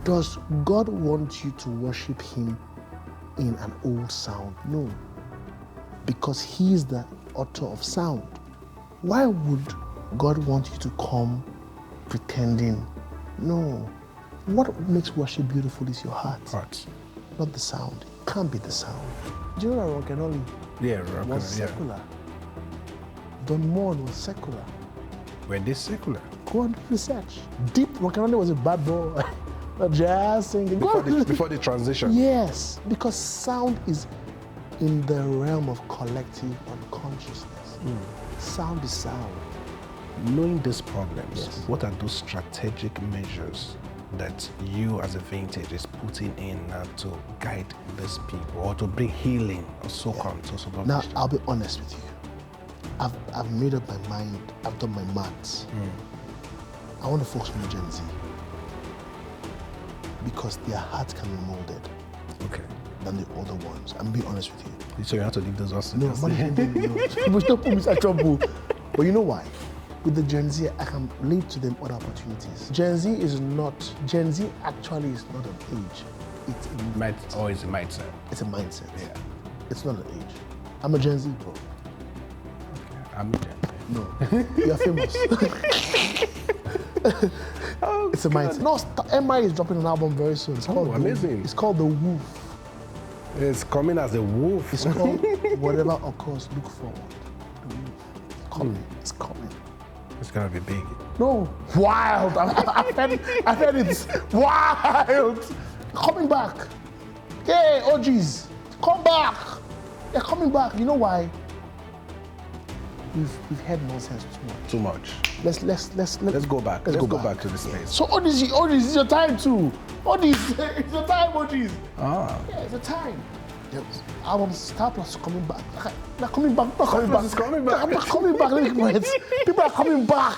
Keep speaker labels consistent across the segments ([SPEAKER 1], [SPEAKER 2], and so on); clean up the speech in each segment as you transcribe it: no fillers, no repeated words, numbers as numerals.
[SPEAKER 1] Does God want you to worship him in an old sound? No. Because he is the author of sound. Why would God want you to come pretending? No. What makes worship beautiful is your heart. Not the sound. It can't be the sound. Do you know that rock and rolling?
[SPEAKER 2] Yeah, rock
[SPEAKER 1] was secular. Don Moen was secular.
[SPEAKER 2] Were they secular?
[SPEAKER 1] Go and research. Deep rock and rolling was a bad boy. A jazz singing.
[SPEAKER 2] Before the transition.
[SPEAKER 1] Yes, because sound is in the realm of collective unconsciousness. Sound is sound.
[SPEAKER 2] Knowing these problems,
[SPEAKER 1] Yes.
[SPEAKER 2] what are those strategic measures that you as a vintage is putting in now to guide these people or to bring healing or so on to some
[SPEAKER 1] Now, I'll be honest with you. I've made up my mind. I've done my maths. I want to focus on the Gen Z because their hearts can be molded than the older ones. I'm being honest with you.
[SPEAKER 2] So you have to leave those ones.
[SPEAKER 1] No, I'm not leaving them alone. People don't put me in trouble. But you know why? With the Gen Z, I can lead to them other opportunities. Gen Z actually is not an age. It's a
[SPEAKER 2] It's a mindset.
[SPEAKER 1] It's a mindset.
[SPEAKER 2] Yeah.
[SPEAKER 1] It's not an age. I'm a Gen Z, bro.
[SPEAKER 2] I'm a Gen Z.
[SPEAKER 1] No, you're famous. It's a mindset. No, MI is dropping an album very soon. It's called
[SPEAKER 2] amazing.
[SPEAKER 1] It's called The Wolf.
[SPEAKER 2] It's coming as a wolf.
[SPEAKER 1] It's called Whatever Occurs, Look Forward. The Wolf. It's coming. It's coming.
[SPEAKER 2] It's gonna be big.
[SPEAKER 1] No, wild. I've heard it's wild. Coming back. Hey, OGs, come back. They're coming back. You know why? We've heard nonsense too much. Let's
[SPEAKER 2] go back. Let's go back to the space.
[SPEAKER 1] So OGs, it's your time too. OGs, it's your time, OGs.
[SPEAKER 2] Ah.
[SPEAKER 1] Yeah, it's your time. Album Star Plus is coming back. They're coming back. They're coming back.
[SPEAKER 2] It's coming back.
[SPEAKER 1] They're coming back. Let me keep my head. People are coming back.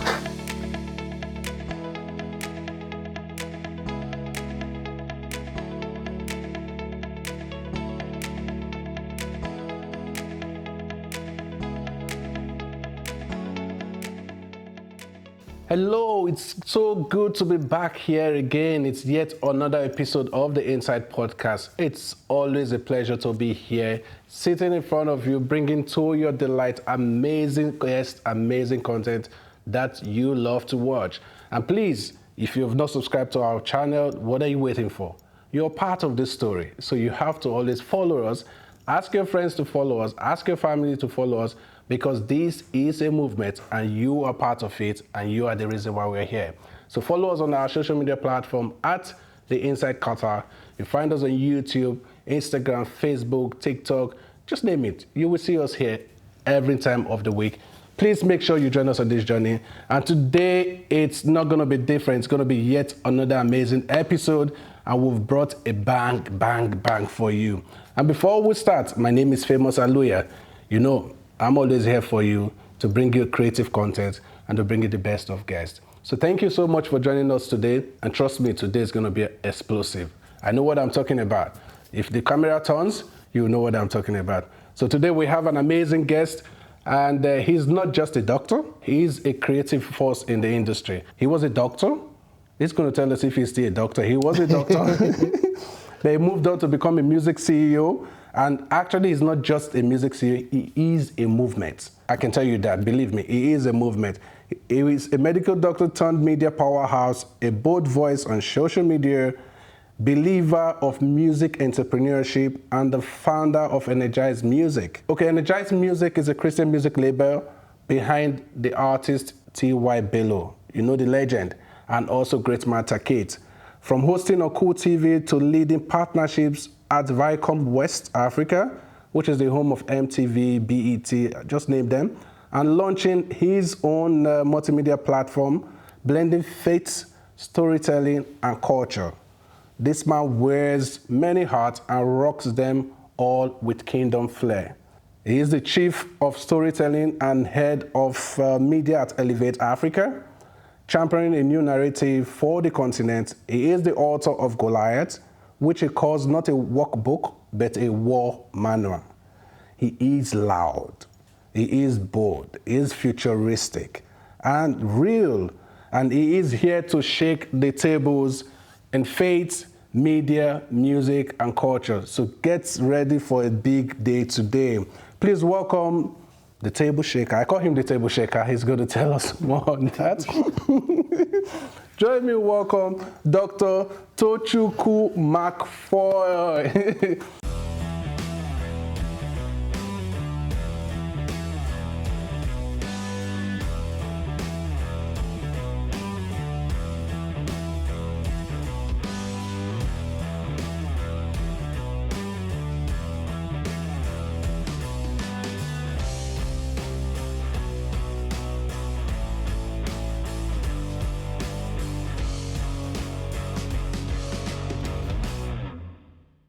[SPEAKER 2] Hello, it's so good to be back here again. It's yet another episode of the Inside Podcast. It's always a pleasure to be here, sitting in front of you, bringing to your delight amazing guests, amazing content that you love to watch. And please, if you have not subscribed to our channel, what are you waiting for? You're part of this story, so you have to always follow us. Ask your friends to follow us, ask your family to follow us, because this is a movement and you are part of it and you are the reason why we're here. So follow us on our social media platform at The Inside Qatar. You find us on YouTube, Instagram, Facebook, TikTok, just name it. You will see us here every time of the week. Please make sure you join us on this journey. And today, it's not going to be different. It's going to be yet another amazing episode. And we've brought a bang, bang, bang for you. And before we start, my name is Famous Aluya. You know, I'm always here for you to bring you creative content and to bring you the best of guests. So thank you so much for joining us today. And trust me, today is going to be explosive. I know what I'm talking about. If the camera turns, you know what I'm talking about. So today we have an amazing guest. And he's not just a doctor, he's a creative force in the industry. He was a doctor. He's going to tell us if he's still a doctor. He was a doctor. They moved on to become a music CEO. And actually, he's not just a music CEO, he is a movement. I can tell you that, believe me, he is a movement. He is a medical doctor turned media powerhouse, a bold voice on social media, believer of music entrepreneurship, and the founder of Energize Music. Okay, Energize Music is a Christian music label behind the artist T.Y. Bello, you know the legend, and also Great Martha Kate. From hosting on Cool TV to leading partnerships at Viacom West Africa, which is the home of MTV, BET, just name them, and launching his own multimedia platform, blending faith, storytelling, and culture. This man wears many hats and rocks them all with kingdom flair. He is the chief of storytelling and head of media at Elevate Africa, championing a new narrative for the continent. He is the author of Goliath, which he calls not a workbook, but a war manual. He is loud, he is bold, he is futuristic, and real, and he is here to shake the tables in faith, media, music, and culture. So get ready for a big day today. Please welcome the table shaker. I call him the table shaker. He's going to tell us more on that. Join me, welcome Dr. Tochukwu MacFoy.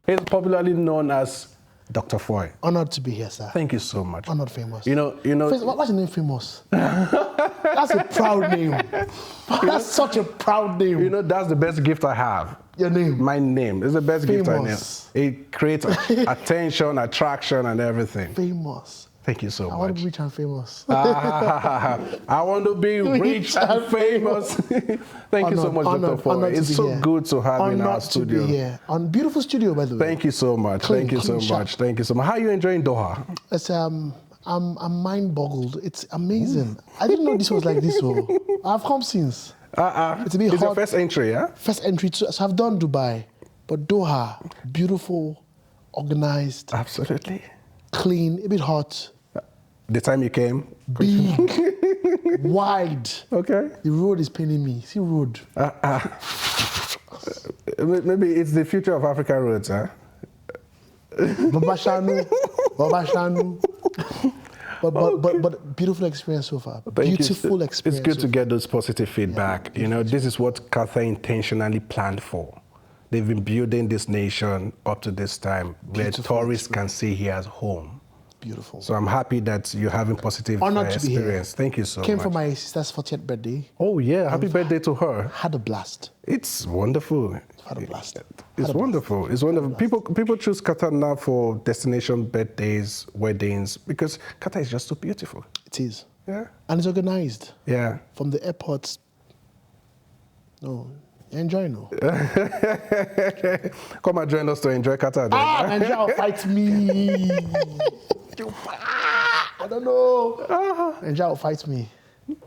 [SPEAKER 2] He's popularly known as Dr. Foy.
[SPEAKER 1] Honored to be here, sir.
[SPEAKER 2] Thank you so much.
[SPEAKER 1] Honored, famous.
[SPEAKER 2] You know.
[SPEAKER 1] What's your name, famous? That's a proud name. That's such a proud name.
[SPEAKER 2] You know, that's the best gift I have.
[SPEAKER 1] Your name?
[SPEAKER 2] My name is the best gift I know.
[SPEAKER 1] Famous.
[SPEAKER 2] It creates attention, attraction, and everything.
[SPEAKER 1] Famous.
[SPEAKER 2] Thank you so much.
[SPEAKER 1] I want to be rich and famous.
[SPEAKER 2] I want to be rich and famous. Thank you so much, Dr. Foy. It's so good to have you in our studio.
[SPEAKER 1] To be here. On beautiful studio, by the way.
[SPEAKER 2] Thank you so much.
[SPEAKER 1] Clean,
[SPEAKER 2] Thank you so
[SPEAKER 1] sharp.
[SPEAKER 2] much. Thank you so much. How are you enjoying Doha?
[SPEAKER 1] It's I'm mind-boggled. It's amazing. I didn't know this was like this. So I've come since.
[SPEAKER 2] It's your first entry, yeah?
[SPEAKER 1] First entry. So I've done Dubai, but Doha, beautiful, organized,
[SPEAKER 2] Absolutely.
[SPEAKER 1] clean, a bit hot.
[SPEAKER 2] The time you came?
[SPEAKER 1] Big, wide.
[SPEAKER 2] Okay.
[SPEAKER 1] The road is paining me. See road.
[SPEAKER 2] Maybe it's the future of African roads, huh?
[SPEAKER 1] Babashanu. But beautiful experience so far. Beautiful experience.
[SPEAKER 2] It's good
[SPEAKER 1] so
[SPEAKER 2] to get those positive feedback.
[SPEAKER 1] Yeah.
[SPEAKER 2] You know, this is what Qatar intentionally planned for. They've been building this nation up to this time where tourists can see here as home.
[SPEAKER 1] Beautiful.
[SPEAKER 2] So I'm happy that you're having positive
[SPEAKER 1] Honored to be here.
[SPEAKER 2] experience. Thank you so
[SPEAKER 1] Came
[SPEAKER 2] much.
[SPEAKER 1] for my sister's 40th birthday.
[SPEAKER 2] Oh yeah, happy birthday to her.
[SPEAKER 1] Had a blast.
[SPEAKER 2] It's wonderful.
[SPEAKER 1] Had a blast.
[SPEAKER 2] It's wonderful. It's wonderful. People choose Qatar now for destination birthdays, weddings, because Qatar is just so beautiful.
[SPEAKER 1] It is.
[SPEAKER 2] Yeah.
[SPEAKER 1] And it's organized.
[SPEAKER 2] Yeah.
[SPEAKER 1] From the airports. No. Enjoy no.
[SPEAKER 2] Come and join us to enjoy Qatar. Then.
[SPEAKER 1] Nigeria will fight me. I don't know. Nigeria will fight me.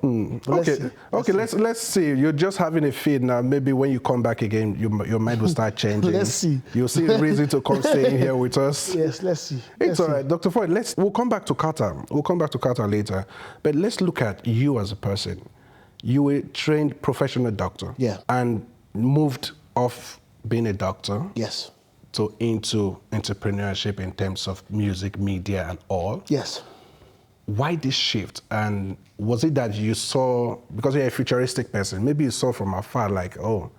[SPEAKER 2] Okay. Let's see. You're just having a feed now. Maybe when you come back again, your mind will start changing.
[SPEAKER 1] Let's see.
[SPEAKER 2] You'll see a reason to come stay in here with us.
[SPEAKER 1] Yes, let's see.
[SPEAKER 2] It's all right, Dr. Foy. We'll come back to Qatar. We'll come back to Qatar later. But let's look at you as a person. You were a trained professional doctor.
[SPEAKER 1] Yeah.
[SPEAKER 2] And moved off being a doctor.
[SPEAKER 1] Yes.
[SPEAKER 2] To into entrepreneurship in terms of music, media, and all.
[SPEAKER 1] Yes.
[SPEAKER 2] Why this shift? And was it that you saw, because you're a futuristic person, maybe you saw from afar like, oh,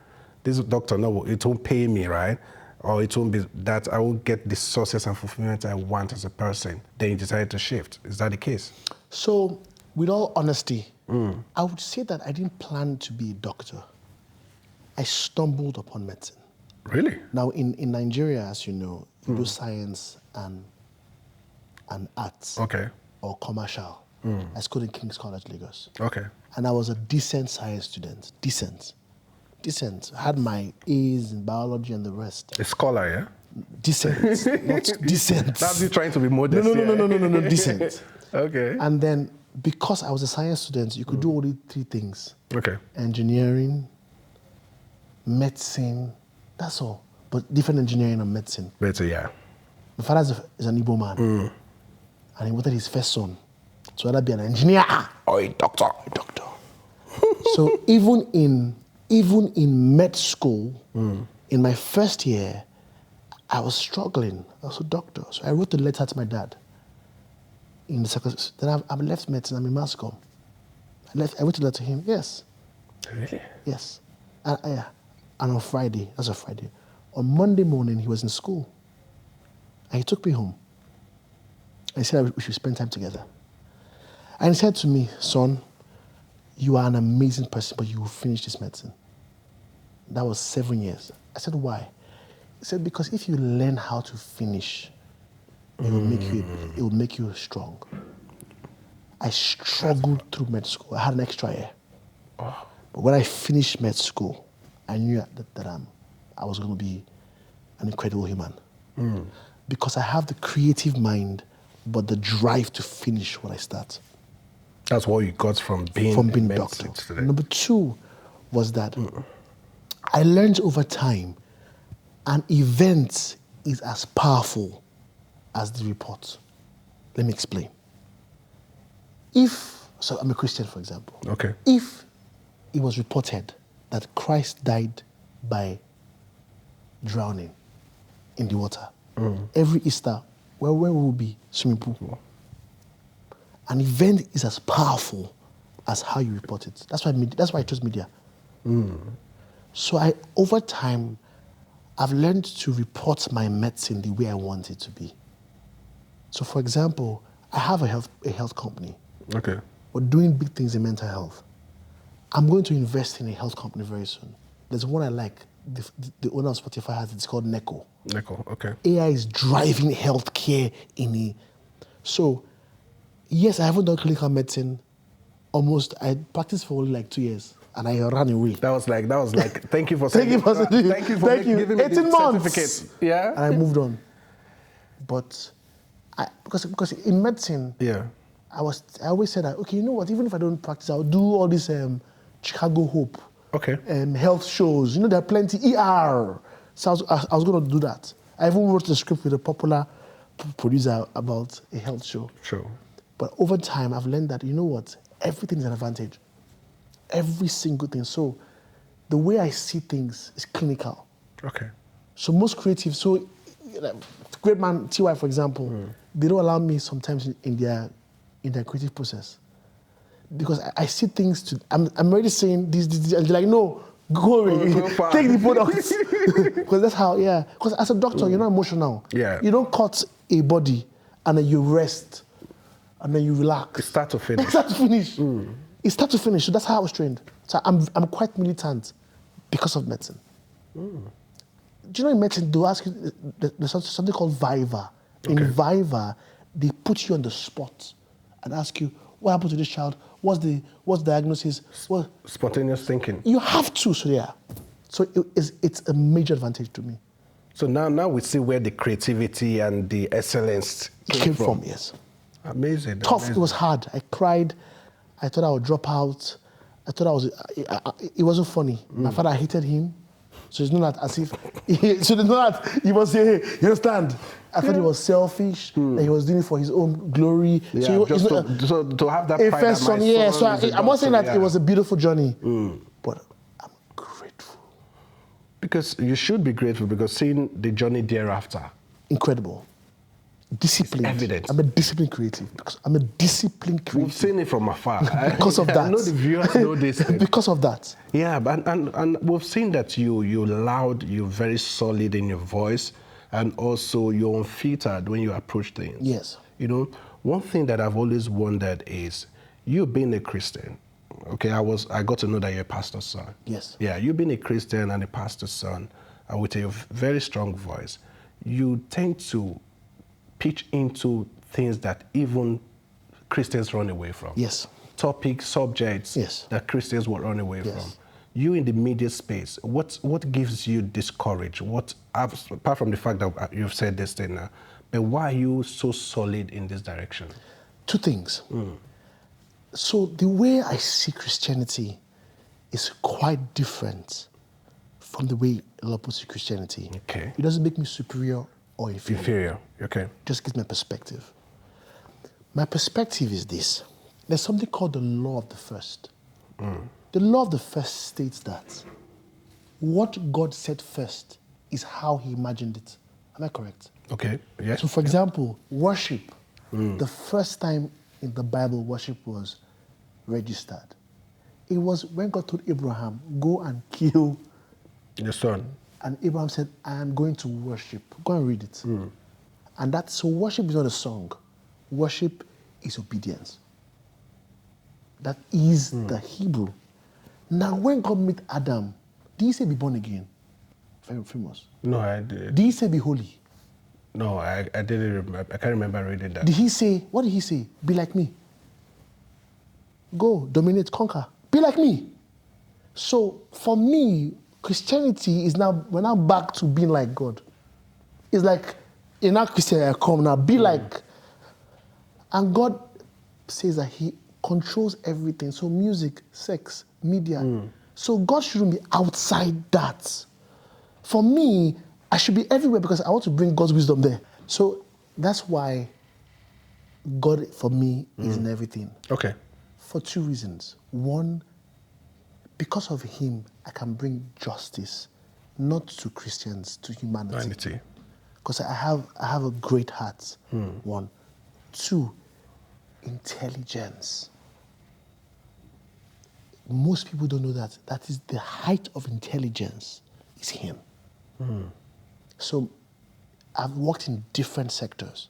[SPEAKER 2] this doctor, no, it won't pay me, right? Or it won't be that I won't get the success and fulfillment I want as a person. Then you decided to shift. Is that the case?
[SPEAKER 1] So, with all honesty, I would say that I didn't plan to be a doctor. I stumbled upon medicine.
[SPEAKER 2] Really?
[SPEAKER 1] Now, in Nigeria, as you know, you do science and arts.
[SPEAKER 2] Okay.
[SPEAKER 1] Or commercial. I schooled in King's College, Lagos.
[SPEAKER 2] Okay.
[SPEAKER 1] And I was a decent science student. Decent. I had my A's in biology and the rest.
[SPEAKER 2] A scholar, yeah?
[SPEAKER 1] Decent, not decent.
[SPEAKER 2] That's you trying to be modest.
[SPEAKER 1] No, decent.
[SPEAKER 2] Okay.
[SPEAKER 1] And then, because I was a science student, you could do only 3 things.
[SPEAKER 2] Okay.
[SPEAKER 1] Engineering, medicine, that's all. But different engineering and medicine.
[SPEAKER 2] Better, yeah.
[SPEAKER 1] My father is an Igbo man. And he wanted his first son to either be an engineer
[SPEAKER 2] or a doctor.
[SPEAKER 1] So even in med school, in my first year, I was struggling. I was a doctor. So I wrote a letter to my dad. In the second, then I've left medicine, I'm in mass comm. I wrote a letter to him, yes.
[SPEAKER 2] Really?
[SPEAKER 1] Yes. And on Friday, that's a Friday, on Monday morning, he was in school. And he took me home. And he said we should spend time together. And he said to me, son, you are an amazing person, but you will finish this medicine. That was 7 years. I said, why? He said, because if you learn how to finish, it will make you strong. I struggled through med school. I had an extra year. But when I finished med school, I knew that I was going to be an incredible human. Because I have the creative mind, but the drive to finish what I start.
[SPEAKER 2] That's what you got from being
[SPEAKER 1] a doctor. Number two was that I learned over time an event is as powerful as the report. Let me explain. So I'm a Christian, for example.
[SPEAKER 2] Okay.
[SPEAKER 1] If it was reported that Christ died by drowning in the water, every Easter, where will we be? Swimming pool. An event is as powerful as how you report it. That's why I chose media. So over time, I've learned to report my medicine the way I want it to be. So for example, I have a health company.
[SPEAKER 2] Okay.
[SPEAKER 1] We're doing big things in mental health. I'm going to invest in a health company very soon. There's one I like. The owner of Spotify has it. It's called Neko.
[SPEAKER 2] Neko, okay.
[SPEAKER 1] AI is driving healthcare So, yes, I haven't done clinical medicine. I practiced for only like 2 years, and I ran away.
[SPEAKER 2] That was like. Thank you for
[SPEAKER 1] thank you for
[SPEAKER 2] giving me
[SPEAKER 1] 18
[SPEAKER 2] the
[SPEAKER 1] months.
[SPEAKER 2] certificate. Yeah.
[SPEAKER 1] And I moved on. But because in medicine, I always said that, okay, you know what? Even if I don't practice, I'll do all this Chicago Hope.
[SPEAKER 2] Okay.
[SPEAKER 1] Health shows. You know, there are plenty ER. So I was going to do that. I even wrote the script with a popular producer about a health show.
[SPEAKER 2] Sure.
[SPEAKER 1] But over time, I've learned that, you know what? Everything is an advantage. Every single thing. So the way I see things is clinical.
[SPEAKER 2] Okay.
[SPEAKER 1] So most creative, great man TY, for example, they don't allow me sometimes in their creative process. Because I see things I'm already saying this, and they're like, no, go away. Take the products. Because that's how, Because as a doctor, you're not emotional.
[SPEAKER 2] Yeah.
[SPEAKER 1] You don't cut a body and then you rest and then you relax.
[SPEAKER 2] It's start to finish.
[SPEAKER 1] It's start to finish. It's start to finish. So that's how I was trained. So I'm quite militant because of medicine. Do you know in medicine, they'll ask you, there's something called Viva. In Viva, they put you on the spot and ask you, what happened to this child? What's the diagnosis?
[SPEAKER 2] Spontaneous thinking.
[SPEAKER 1] You have to, So it's a major advantage to me.
[SPEAKER 2] So now we see where the creativity and the excellence came from.
[SPEAKER 1] Yes.
[SPEAKER 2] Amazing.
[SPEAKER 1] Tough,
[SPEAKER 2] amazing.
[SPEAKER 1] It was hard. I cried. I thought I would drop out. I thought it wasn't funny. My father hated him. So it's not that as if, so it's not that he was saying, hey, you understand? I thought he was selfish, that he was doing it for his own glory.
[SPEAKER 2] Yeah, so to have that pride
[SPEAKER 1] first son, so I'm not saying that it was a beautiful journey, but I'm grateful.
[SPEAKER 2] Because you should be grateful, because seeing the journey thereafter.
[SPEAKER 1] Incredible. Disciplined.
[SPEAKER 2] It's evident.
[SPEAKER 1] I'm a disciplined creative. Because I'm a disciplined creative.
[SPEAKER 2] We've seen it from afar.
[SPEAKER 1] Because of that.
[SPEAKER 2] I know the viewers know this thing.
[SPEAKER 1] Because of that.
[SPEAKER 2] Yeah, and we've seen that you're loud, you're very solid in your voice, and also you're unfiltered when you approach things.
[SPEAKER 1] Yes.
[SPEAKER 2] You know, one thing that I've always wondered is, you being a Christian, okay, I got to know that you're a pastor's son.
[SPEAKER 1] Yes.
[SPEAKER 2] Yeah, you being a Christian and a pastor's son, and with a very strong voice, you tend to pitch into things that even Christians run away from.
[SPEAKER 1] Yes.
[SPEAKER 2] Topics, subjects that Christians will run away from. You in the media space, what gives you this courage? Apart from the fact that you've said this thing now, but why are you so solid in this direction?
[SPEAKER 1] Two things. So the way I see Christianity is quite different from the way a lot of people see Christianity.
[SPEAKER 2] Okay.
[SPEAKER 1] It doesn't make me superior or inferior.
[SPEAKER 2] Inferior, okay.
[SPEAKER 1] Just gives my perspective. My perspective is this. There's something called the law of the first. The law of the first states that what God said first is how he imagined it. Am I correct?
[SPEAKER 2] Okay, yes.
[SPEAKER 1] So for example, worship. The first time in the Bible worship was registered. It was when God told Abraham, go and kill
[SPEAKER 2] your son.
[SPEAKER 1] And Abraham said, I am going to worship. Go and read it. And so worship is not a song. Worship is obedience. That is the Hebrew. Now, when God met Adam, did he say be born again? Very famous.
[SPEAKER 2] No, I did.
[SPEAKER 1] Did he say be holy?
[SPEAKER 2] No, I didn't remember. I can't remember reading that.
[SPEAKER 1] Did he say, what did he say? Be like me. Go, dominate, conquer. Be like me. So, for me, Christianity is now, we're now back to being like God. It's like, in our Christian, I come now, be like, and God says that he controls everything. So music, sex, media. So God shouldn't be outside that. For me, I should be everywhere because I want to bring God's wisdom there. So that's why God, for me, is in everything.
[SPEAKER 2] Okay.
[SPEAKER 1] For two reasons. One, because of him, I can bring justice, not to Christians, to humanity. Because I have a great heart, one. Two, intelligence. Most people don't know that. That is the height of intelligence, is him. So I've worked in different sectors.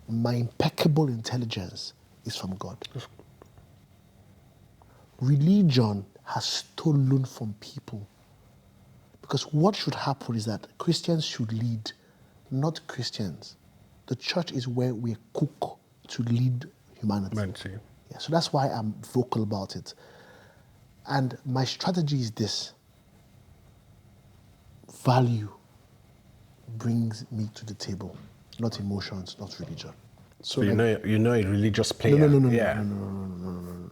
[SPEAKER 1] My impeccable intelligence is from God. Religion has stolen from people. Because what should happen is that Christians should lead, not Christians. The church is where we cook to lead humanity. Yeah, so that's why I'm vocal about it. And my strategy is this. Value brings me to the table, not emotions, not religion.
[SPEAKER 2] So you're a religious player.
[SPEAKER 1] No.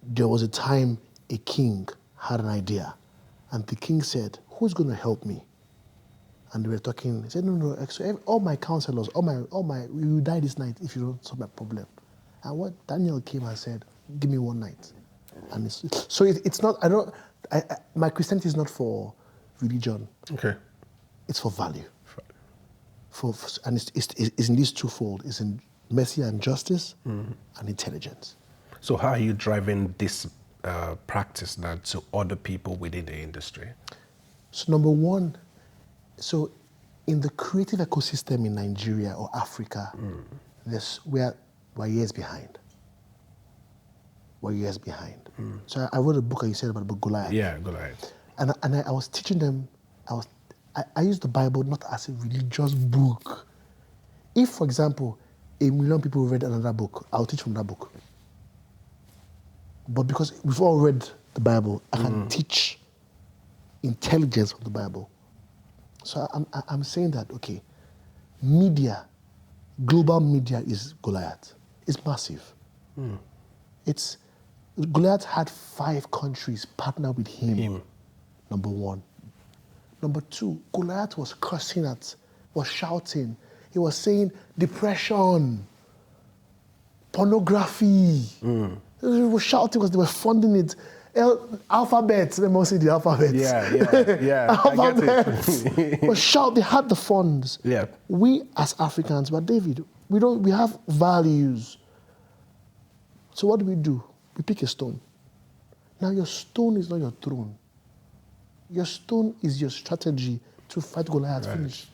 [SPEAKER 1] There was a time a king had an idea, and the king said, "Who's going to help me?" And they were talking. He said, "No. So all my counselors, all my, you will die this night if you don't solve my problem." And what Daniel came and said, "Give me one night." And it's not. My Christianity is not for religion.
[SPEAKER 2] Okay.
[SPEAKER 1] It's for value. And it's in these twofold. It's in mercy and justice and intelligence.
[SPEAKER 2] So how are you driving this practice now to other people within the industry?
[SPEAKER 1] So number one, so in the creative ecosystem in Nigeria or Africa, we're years behind. We're years behind. So I wrote a book, you said about Goliath.
[SPEAKER 2] Yeah, Goliath.
[SPEAKER 1] And I was teaching them, I used the Bible not as a religious book. If, for example, 1 million people read another book, I'll teach from that book. But because we've all read the Bible, I can teach intelligence from the Bible. So I'm saying that, okay, media, global media is Goliath. It's massive. Goliath had 5 countries partner with him. Number one. Number two, Goliath was cursing was shouting. He was saying depression, pornography. He was shouting because they were funding it. Alphabet, let me say the alphabet.
[SPEAKER 2] Yeah.
[SPEAKER 1] Alphabet. But shout, they had the funds.
[SPEAKER 2] Yeah.
[SPEAKER 1] We as Africans, but David, we have values. So what do? We pick a stone. Now your stone is not your throne. Your stone is your strategy to fight Goliath. Right. Finish.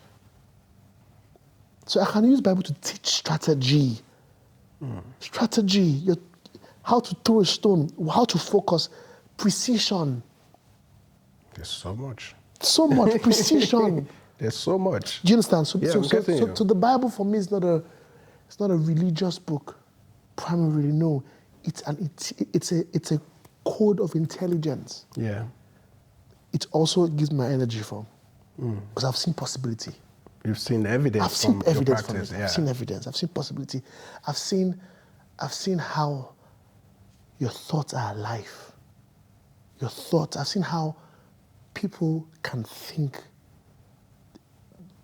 [SPEAKER 1] So I can use Bible to teach strategy. Strategy, how to throw a stone, how to focus, precision.
[SPEAKER 2] There's so much.
[SPEAKER 1] So much precision.
[SPEAKER 2] There's so much.
[SPEAKER 1] Do you understand? So the Bible for me is not a religious book. Primarily, no. It's a code of intelligence.
[SPEAKER 2] Yeah.
[SPEAKER 1] It also gives my energy from. Because I've seen possibility.
[SPEAKER 2] You've seen evidence.
[SPEAKER 1] I've seen evidence from it.
[SPEAKER 2] Yeah.
[SPEAKER 1] I've seen evidence. I've seen possibility. I've seen how your thoughts are alive. Your thoughts. I've seen how people can think.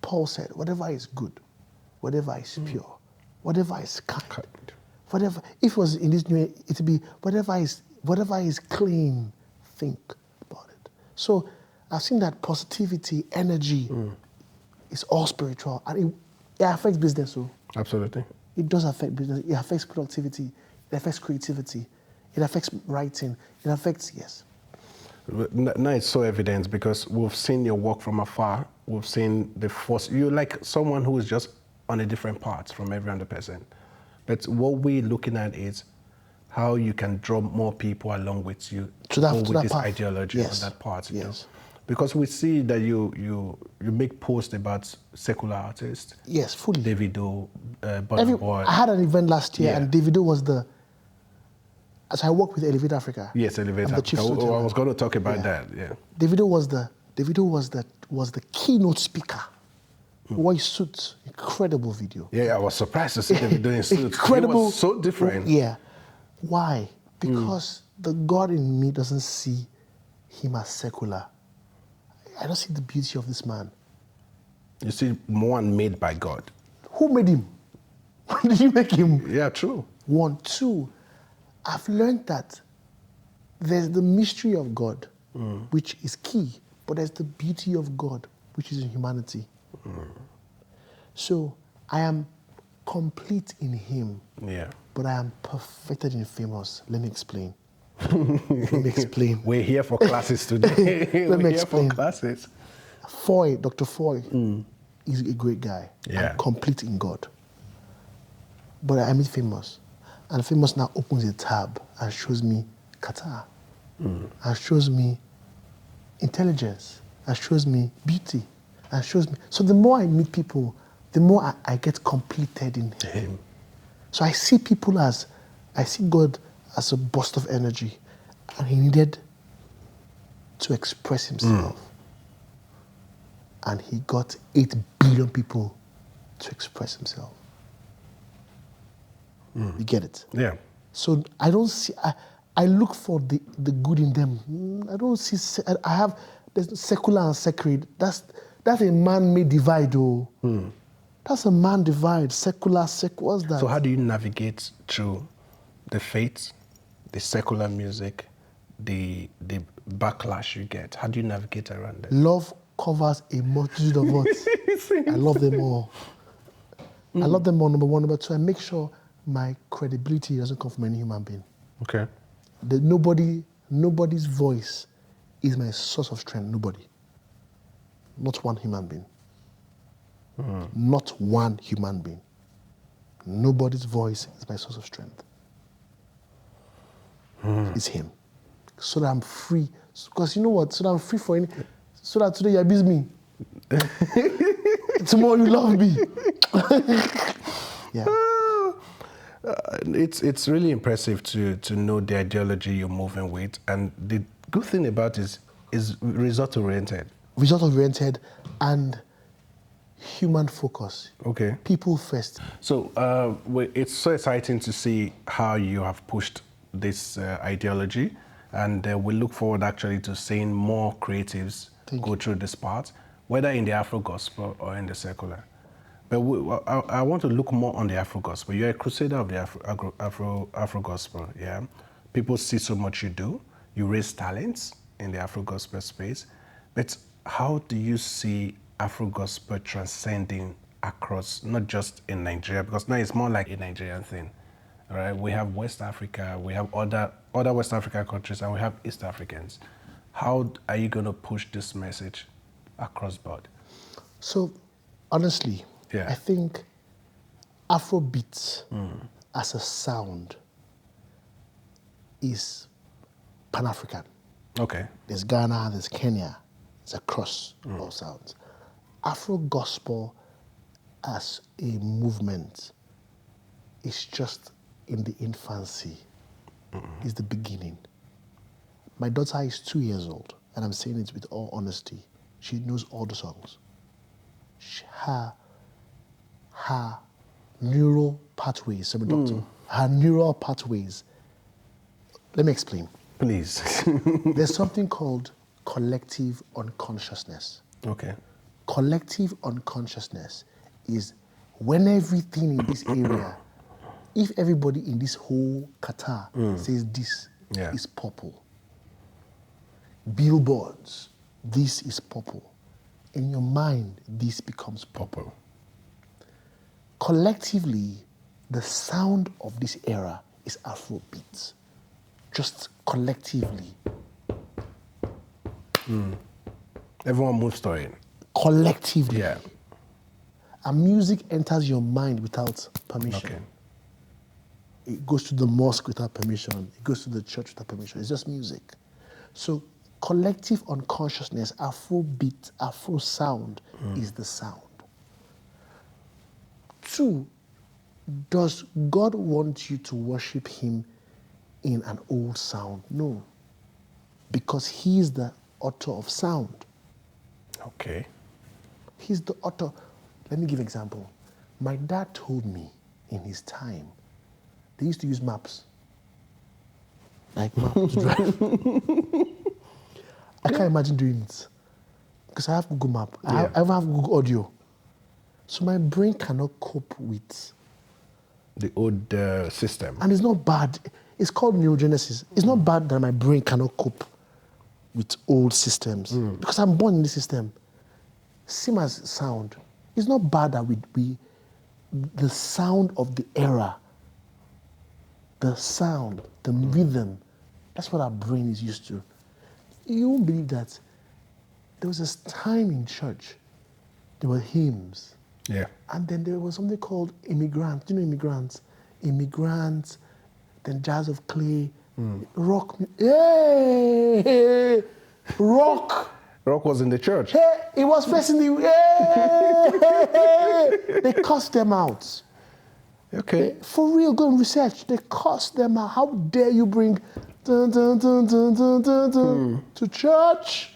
[SPEAKER 1] Paul said, whatever is good, whatever is pure, whatever is kind, whatever. If it was in this new, it'd be whatever is clean. Think about it. So I've seen that positivity, energy. It's all spiritual, and it affects business. So
[SPEAKER 2] absolutely,
[SPEAKER 1] it does affect business. It affects productivity. It affects creativity. It affects writing. It affects
[SPEAKER 2] Now it's so evident because we've seen your work from afar. We've seen the force. You're like someone who is just on a different path from every other person. But what we're looking at is how you can draw more people along with you
[SPEAKER 1] to that
[SPEAKER 2] this
[SPEAKER 1] path.
[SPEAKER 2] Ideology
[SPEAKER 1] Yes.
[SPEAKER 2] on that part.
[SPEAKER 1] Yes.
[SPEAKER 2] Because we see that you make posts about secular artists.
[SPEAKER 1] Yes, fully.
[SPEAKER 2] Davido, Burna Boy.
[SPEAKER 1] I had an event last year, and Davido was as I work with Elevate Africa.
[SPEAKER 2] Yes, Elevate
[SPEAKER 1] I'm the chief
[SPEAKER 2] Africa. I
[SPEAKER 1] storyteller.
[SPEAKER 2] was going to talk about that. Yeah.
[SPEAKER 1] Davido was the keynote speaker. Wore his suit, incredible video.
[SPEAKER 2] Yeah, I was surprised to see Davido in suits.
[SPEAKER 1] Incredible.
[SPEAKER 2] It was so different.
[SPEAKER 1] Yeah. Why? Because the God in me doesn't see him as secular. I don't see the beauty of this man.
[SPEAKER 2] You see, one made by God.
[SPEAKER 1] Who made him? When did you make him?
[SPEAKER 2] Yeah, true.
[SPEAKER 1] 1, 2. I've learned that there's the mystery of God, which is key, but there's the beauty of God, which is in humanity. So I am complete in him,
[SPEAKER 2] Yeah.
[SPEAKER 1] but I am perfected in famous. Let me explain. Let me explain.
[SPEAKER 2] We're here for classes today.
[SPEAKER 1] Let me
[SPEAKER 2] We're
[SPEAKER 1] explain.
[SPEAKER 2] here for classes.
[SPEAKER 1] Foy, Dr. Foy, is a great guy.
[SPEAKER 2] Yeah.
[SPEAKER 1] I'm complete in God. But I meet famous. And famous now opens a tab and shows me Qatar. And shows me intelligence. And shows me beauty. And shows me. So the more I meet people, the more I get completed in him. So I see God as a burst of energy. And he needed to express himself. And he got 8 billion people to express himself. You get it?
[SPEAKER 2] Yeah.
[SPEAKER 1] So I don't see, I look for the good in them. I don't see, I have, there's secular and sacred. That's a man-made divide, though. That's a man divide, secular, what's that?
[SPEAKER 2] So how do you navigate through the faith, the secular music, the backlash you get? How do you navigate around it?
[SPEAKER 1] Love covers a multitude of what? I love them all. I love them all, number 1. Number 2, I make sure my credibility doesn't come from any human being.
[SPEAKER 2] Okay.
[SPEAKER 1] Nobody's voice is my source of strength. Nobody. Not one human being. Not one human being. Nobody's voice is my source of strength. It's him. So that I'm free. Because you know what? So that I'm free for any. So that today you abuse me. Tomorrow you love me. Yeah.
[SPEAKER 2] It's really impressive to know the ideology you're moving with, and the good thing about it is result oriented.
[SPEAKER 1] Result oriented and human focus.
[SPEAKER 2] Okay.
[SPEAKER 1] People first.
[SPEAKER 2] So it's so exciting to see how you have pushed this ideology, and we look forward actually to seeing more creatives go through this part, whether in the Afro gospel or in the secular. But I want to look more on the Afro gospel. You're a crusader of the Afro gospel, yeah? People see so much you do. You raise talents in the Afro gospel space. But how do you see Afro gospel transcending across, not just in Nigeria, because now it's more like a Nigerian thing, all right? We have West Africa, we have other West African countries, and we have East Africans. How are you going to push this message across board?
[SPEAKER 1] So, honestly,
[SPEAKER 2] yeah.
[SPEAKER 1] I think Afrobeat as a sound is Pan-African.
[SPEAKER 2] Okay.
[SPEAKER 1] There's Ghana, there's Kenya, it's across all sounds. Afro gospel as a movement is just in the infancy, is the beginning. My daughter is 2 years old, and I'm saying it with all honesty. She knows all the songs. Her neural pathways, her neural pathways. Let me explain.
[SPEAKER 2] Please.
[SPEAKER 1] There's something called collective unconsciousness.
[SPEAKER 2] Okay.
[SPEAKER 1] Collective unconsciousness is when everything in this area, if everybody in this whole Qatar says this is purple, billboards, this is purple, in your mind, this becomes purple. Collectively, the sound of this era is Afrobeat. Just collectively.
[SPEAKER 2] Everyone moves to it.
[SPEAKER 1] Collectively.
[SPEAKER 2] Yeah.
[SPEAKER 1] And music enters your mind without permission.
[SPEAKER 2] Okay.
[SPEAKER 1] It goes to the mosque without permission. It goes to the church without permission. It's just music. So collective unconsciousness, Afrobeat, Afro sound is the sound. 2, does God want you to worship him in an old sound. No. Because he's the author of sound.
[SPEAKER 2] Okay.
[SPEAKER 1] He's the author. Let me give an example. My dad told me in his time, they used to use maps. Like maps to drive. I can't imagine doing it. Because I have Google Map. I have Google Audio. So my brain cannot cope with
[SPEAKER 2] the old system.
[SPEAKER 1] And it's not bad. It's called neurogenesis. It's not bad that my brain cannot cope with old systems. Because I'm born in this system. Same as sound. It's not bad that we the sound of the era, the sound, the rhythm, that's what our brain is used to. You won't believe that there was this time in church, there were hymns.
[SPEAKER 2] Yeah.
[SPEAKER 1] And then there was something called immigrants. Do you know immigrants? Immigrants, then Jazz of Clay, rock. Hey! Rock!
[SPEAKER 2] Rock was in the church.
[SPEAKER 1] Hey! It was facing the... Hey! They cussed them out.
[SPEAKER 2] Okay.
[SPEAKER 1] For real, go and research. They cussed them out. How dare you bring dun, dun, dun, dun, dun, dun, dun, to church?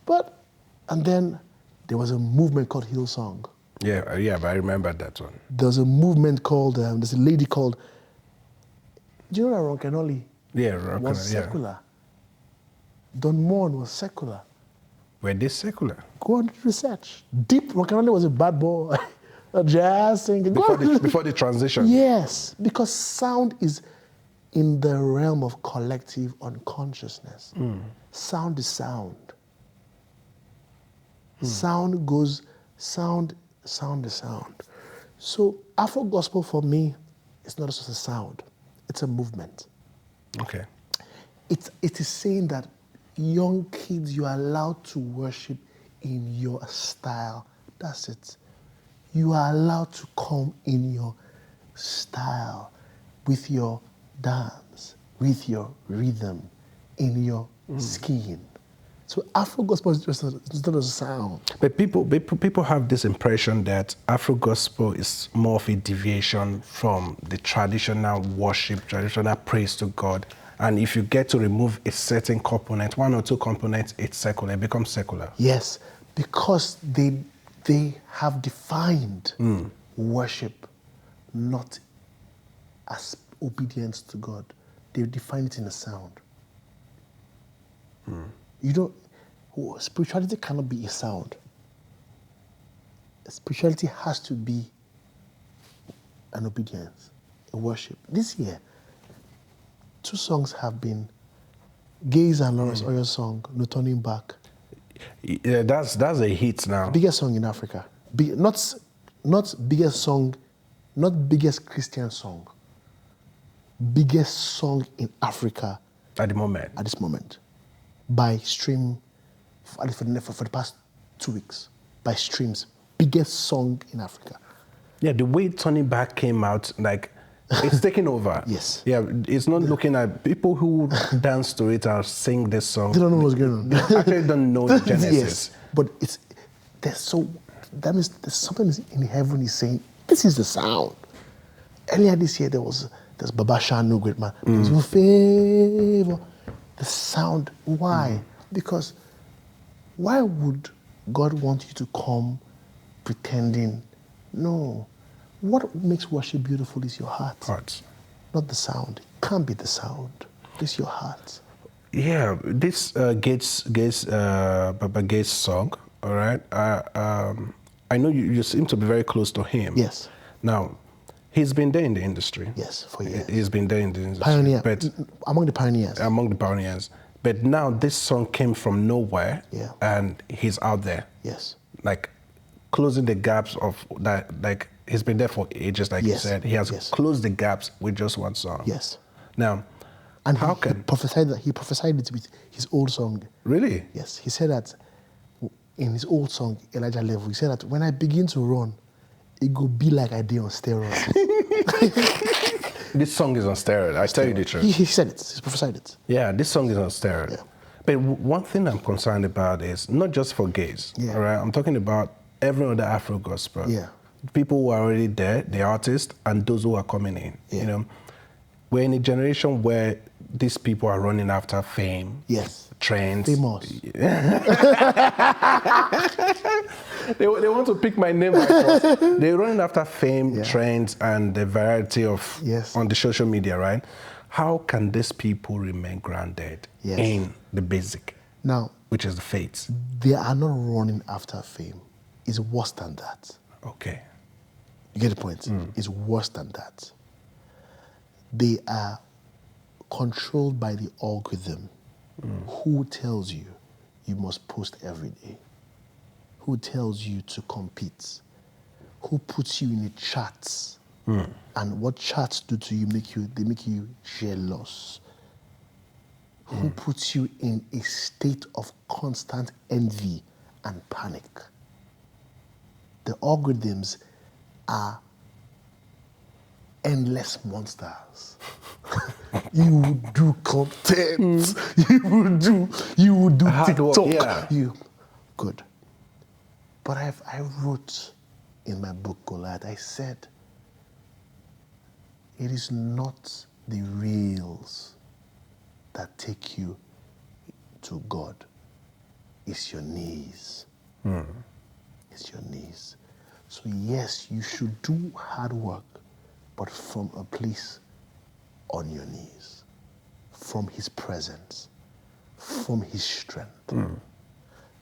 [SPEAKER 1] But, and then there was a movement called Hillsong.
[SPEAKER 2] Yeah, but I remember that one.
[SPEAKER 1] There's a movement called, there's a lady called, do you know that Ronkenoli?
[SPEAKER 2] Yeah,
[SPEAKER 1] was secular. Don Moen was secular.
[SPEAKER 2] Were they secular?
[SPEAKER 1] Go on to research. Deep Ronkenoli was a bad boy, a jazz singer.
[SPEAKER 2] Before the transition?
[SPEAKER 1] Yes, because sound is in the realm of collective unconsciousness. Sound is sound. Sound goes, sound is sound. So Afro gospel for me is not just a sound, it's a movement.
[SPEAKER 2] Okay.
[SPEAKER 1] It is saying that young kids, you are allowed to worship in your style. That's it. You are allowed to come in your style, with your dance, with your rhythm, in your skin. So Afro gospel is just not a sound.
[SPEAKER 2] But people have this impression that Afro gospel is more of a deviation from the traditional worship, traditional praise to God. And if you get to remove a certain component, one or two components, it's secular. It becomes secular.
[SPEAKER 1] Yes, because they have defined worship not as obedience to God. They define it in a sound. Spirituality cannot be a sound. Spirituality has to be an obedience, a worship. This year, 2 songs have been Gaze and Lawrence Oyor's song, No Turning Back.
[SPEAKER 2] Yeah, that's a hit now.
[SPEAKER 1] Biggest song in Africa. Not biggest song, not biggest Christian song. Biggest song in Africa.
[SPEAKER 2] At the moment.
[SPEAKER 1] At this moment. By stream, for the past 2 weeks. By streams. Biggest song in Africa.
[SPEAKER 2] Yeah, the way Turning Back came out, like, it's taking over.
[SPEAKER 1] Yes.
[SPEAKER 2] Yeah, it's not looking at people who dance to it or sing this song.
[SPEAKER 1] They don't know what's going on.
[SPEAKER 2] They actually don't know the genesis.
[SPEAKER 1] Yes, but that means there's something in heaven is saying, this is the sound. Earlier this year, there's Baba Shanu, great man. There's no favor. The sound, why? Because why would God want you to come pretending? No. What makes worship beautiful is your heart. Not the sound. It can't be the sound. It's your heart.
[SPEAKER 2] Yeah, this Baba Gates song, all right? I know you seem to be very close to him.
[SPEAKER 1] Yes.
[SPEAKER 2] Now, he's been there in the industry.
[SPEAKER 1] Yes, for years.
[SPEAKER 2] He's been there in the industry.
[SPEAKER 1] Pioneer.
[SPEAKER 2] But
[SPEAKER 1] among the pioneers.
[SPEAKER 2] Among the pioneers. But now this song came from nowhere.
[SPEAKER 1] Yeah.
[SPEAKER 2] And he's out there.
[SPEAKER 1] Yes.
[SPEAKER 2] Like, closing the gaps of that, like, he's been there for ages, like you said. He has closed the gaps with just one song.
[SPEAKER 1] Yes.
[SPEAKER 2] Now,
[SPEAKER 1] and he prophesied it with his old song.
[SPEAKER 2] Really?
[SPEAKER 1] Yes. He said that in his old song, Elijah Level, he said that when I begin to run, it go be like I did on steroids.
[SPEAKER 2] This song is on steroids. I tell you the truth.
[SPEAKER 1] He said it. He prophesied it.
[SPEAKER 2] Yeah, this song is on steroids.
[SPEAKER 1] Yeah.
[SPEAKER 2] But one thing I'm concerned about is not just for gays.
[SPEAKER 1] Yeah.
[SPEAKER 2] All right, I'm talking about every other Afro gospel.
[SPEAKER 1] Yeah.
[SPEAKER 2] People who are already there, the artists, and those who are coming in.
[SPEAKER 1] Yeah.
[SPEAKER 2] You know, we're in a generation where these people are running after fame.
[SPEAKER 1] Yes.
[SPEAKER 2] Trends.
[SPEAKER 1] Famous.
[SPEAKER 2] They want to pick my name. They're running after fame, trends, and the variety of on the social media, right? How can these people remain grounded in the basic?
[SPEAKER 1] Now,
[SPEAKER 2] which is the faith.
[SPEAKER 1] They are not running after fame. It's worse than that.
[SPEAKER 2] Okay.
[SPEAKER 1] You get the point? It's worse than that. They are controlled by the algorithm. Who tells you you must post every day? Who tells you to compete? Who puts you in the charts? And what charts do to you? They make you jealous. Who puts you in a state of constant envy and panic? The algorithms are endless monsters. You will do content. You will do TikTok. Good. But I wrote in my book Goliath, I said, it is not the reels that take you to God. It's your knees. It's your knees. So yes, you should do hard work, but from a place on your knees, from His presence, from His strength.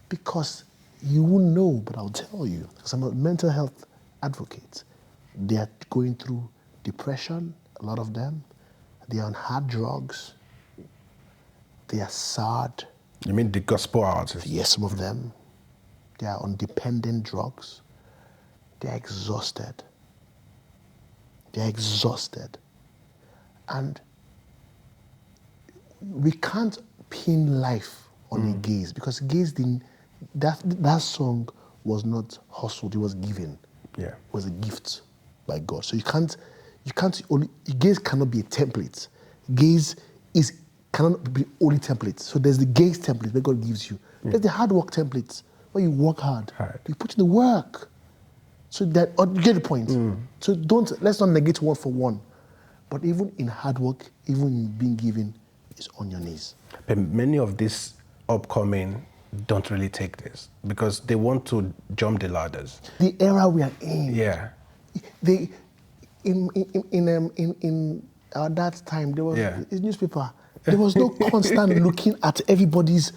[SPEAKER 1] Because you won't know, but I'll tell you, because I'm a mental health advocate. They are going through depression, a lot of them. They are on hard drugs. They are sad.
[SPEAKER 2] You mean the gospel artists?
[SPEAKER 1] Yes, some of them. They are on dependent drugs. They are exhausted. They are exhausted. And we can't pin life on a gaze, because gaze didn't, that song was not hustled, it was given. It was a gift by God. So you can't only, gaze cannot be a template. Gaze cannot be only templates. So there's the gaze template that God gives you. There's the hard work templates where you work hard. You put in the work. So that, or you get the point. So let's not negate one for one. But even in hard work, even in being given, is on your knees.
[SPEAKER 2] But many of these upcoming don't really take this because they want to jump the ladders.
[SPEAKER 1] The era we are in. They, in our dad's time, there was a newspaper. There was no constant looking at everybody's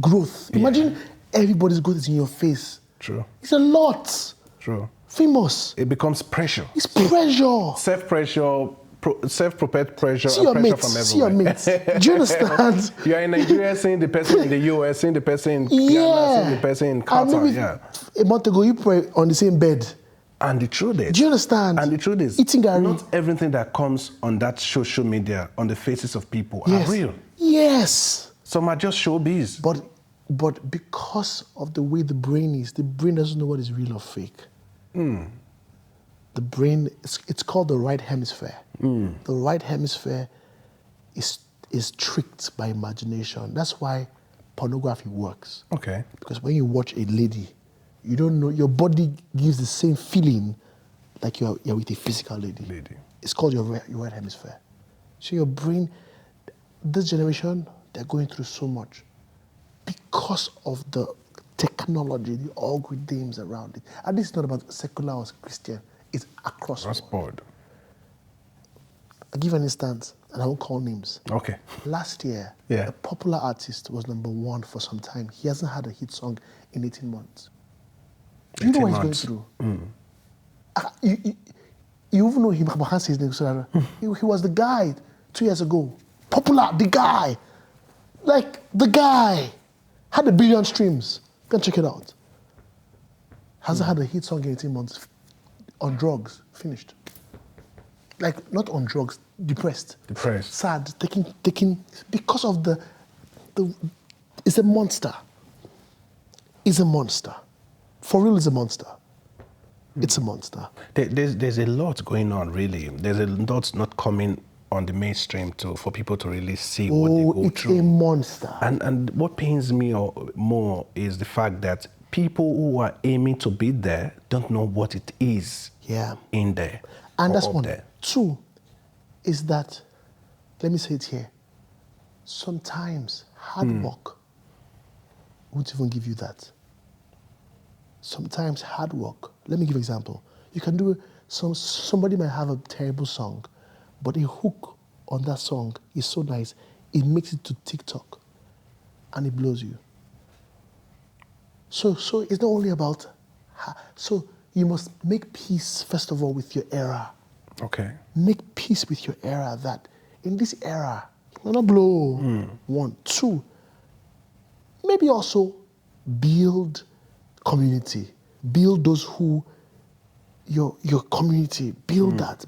[SPEAKER 1] growth. Imagine everybody's growth is in your face.
[SPEAKER 2] True.
[SPEAKER 1] It's a lot.
[SPEAKER 2] True.
[SPEAKER 1] Famous.
[SPEAKER 2] It becomes pressure.
[SPEAKER 1] It's pressure.
[SPEAKER 2] Self-pressure, self-prepared pressure,
[SPEAKER 1] see your
[SPEAKER 2] pressure
[SPEAKER 1] mates,
[SPEAKER 2] from everywhere.
[SPEAKER 1] See your mates. Do you understand?
[SPEAKER 2] You are in Nigeria seeing the person in the US, seeing the person in Ghana, seeing the person in Qatar.
[SPEAKER 1] A month ago, you were on the same bed.
[SPEAKER 2] And the truth is,
[SPEAKER 1] do you understand?
[SPEAKER 2] And the truth is,
[SPEAKER 1] eating Gary.
[SPEAKER 2] Not everything that comes on that social media, on the faces of people, are real.
[SPEAKER 1] Yes.
[SPEAKER 2] Some are just showbiz.
[SPEAKER 1] But because of the way the brain is, the brain doesn't know what is real or fake. The brain, it's called the right hemisphere. The right hemisphere is tricked by imagination. That's why pornography works.
[SPEAKER 2] Okay.
[SPEAKER 1] Because when you watch a lady, you don't know, your body gives the same feeling like you're with a physical lady. It's called your right hemisphere. So your brain, this generation, they're going through so much because of the technology, the algorithms around it. And this is not about secular or Christian. It's across the board. I'll give an instance, and I won't call names.
[SPEAKER 2] Okay.
[SPEAKER 1] Last year, a popular artist was #1 for some time. He hasn't had a hit song in 18 months. Do you know what he's going through? You even know him, I can't say his name. He was the guy 2 years ago. Popular, the guy. Like, the guy had 1 billion streams. Go and check it out. Hasn't had a hit song in 18 months. On drugs, finished. Like, not on drugs, depressed. Sad, taking, because of the it's a monster. It's a monster. For real, it's a monster. It's a monster.
[SPEAKER 2] There's a lot going on, really. There's a lot not coming on the mainstream for people to really see what they go through.
[SPEAKER 1] It's a monster.
[SPEAKER 2] And what pains me more is the fact that people who are aiming to be there don't know what it is in there.
[SPEAKER 1] And that's one.
[SPEAKER 2] There.
[SPEAKER 1] 2, is that, let me say it here, sometimes hard work won't even give you that. Sometimes hard work, let me give an example. You can do, somebody might have a terrible song, but a hook on that song is so nice, it makes it to TikTok and it blows you. So it's not only about, so you must make peace, first of all, with your era.
[SPEAKER 2] Okay.
[SPEAKER 1] Make peace with your era, that in this era, you will not blow. One. Two, maybe also build community. Build those who, your community, build that.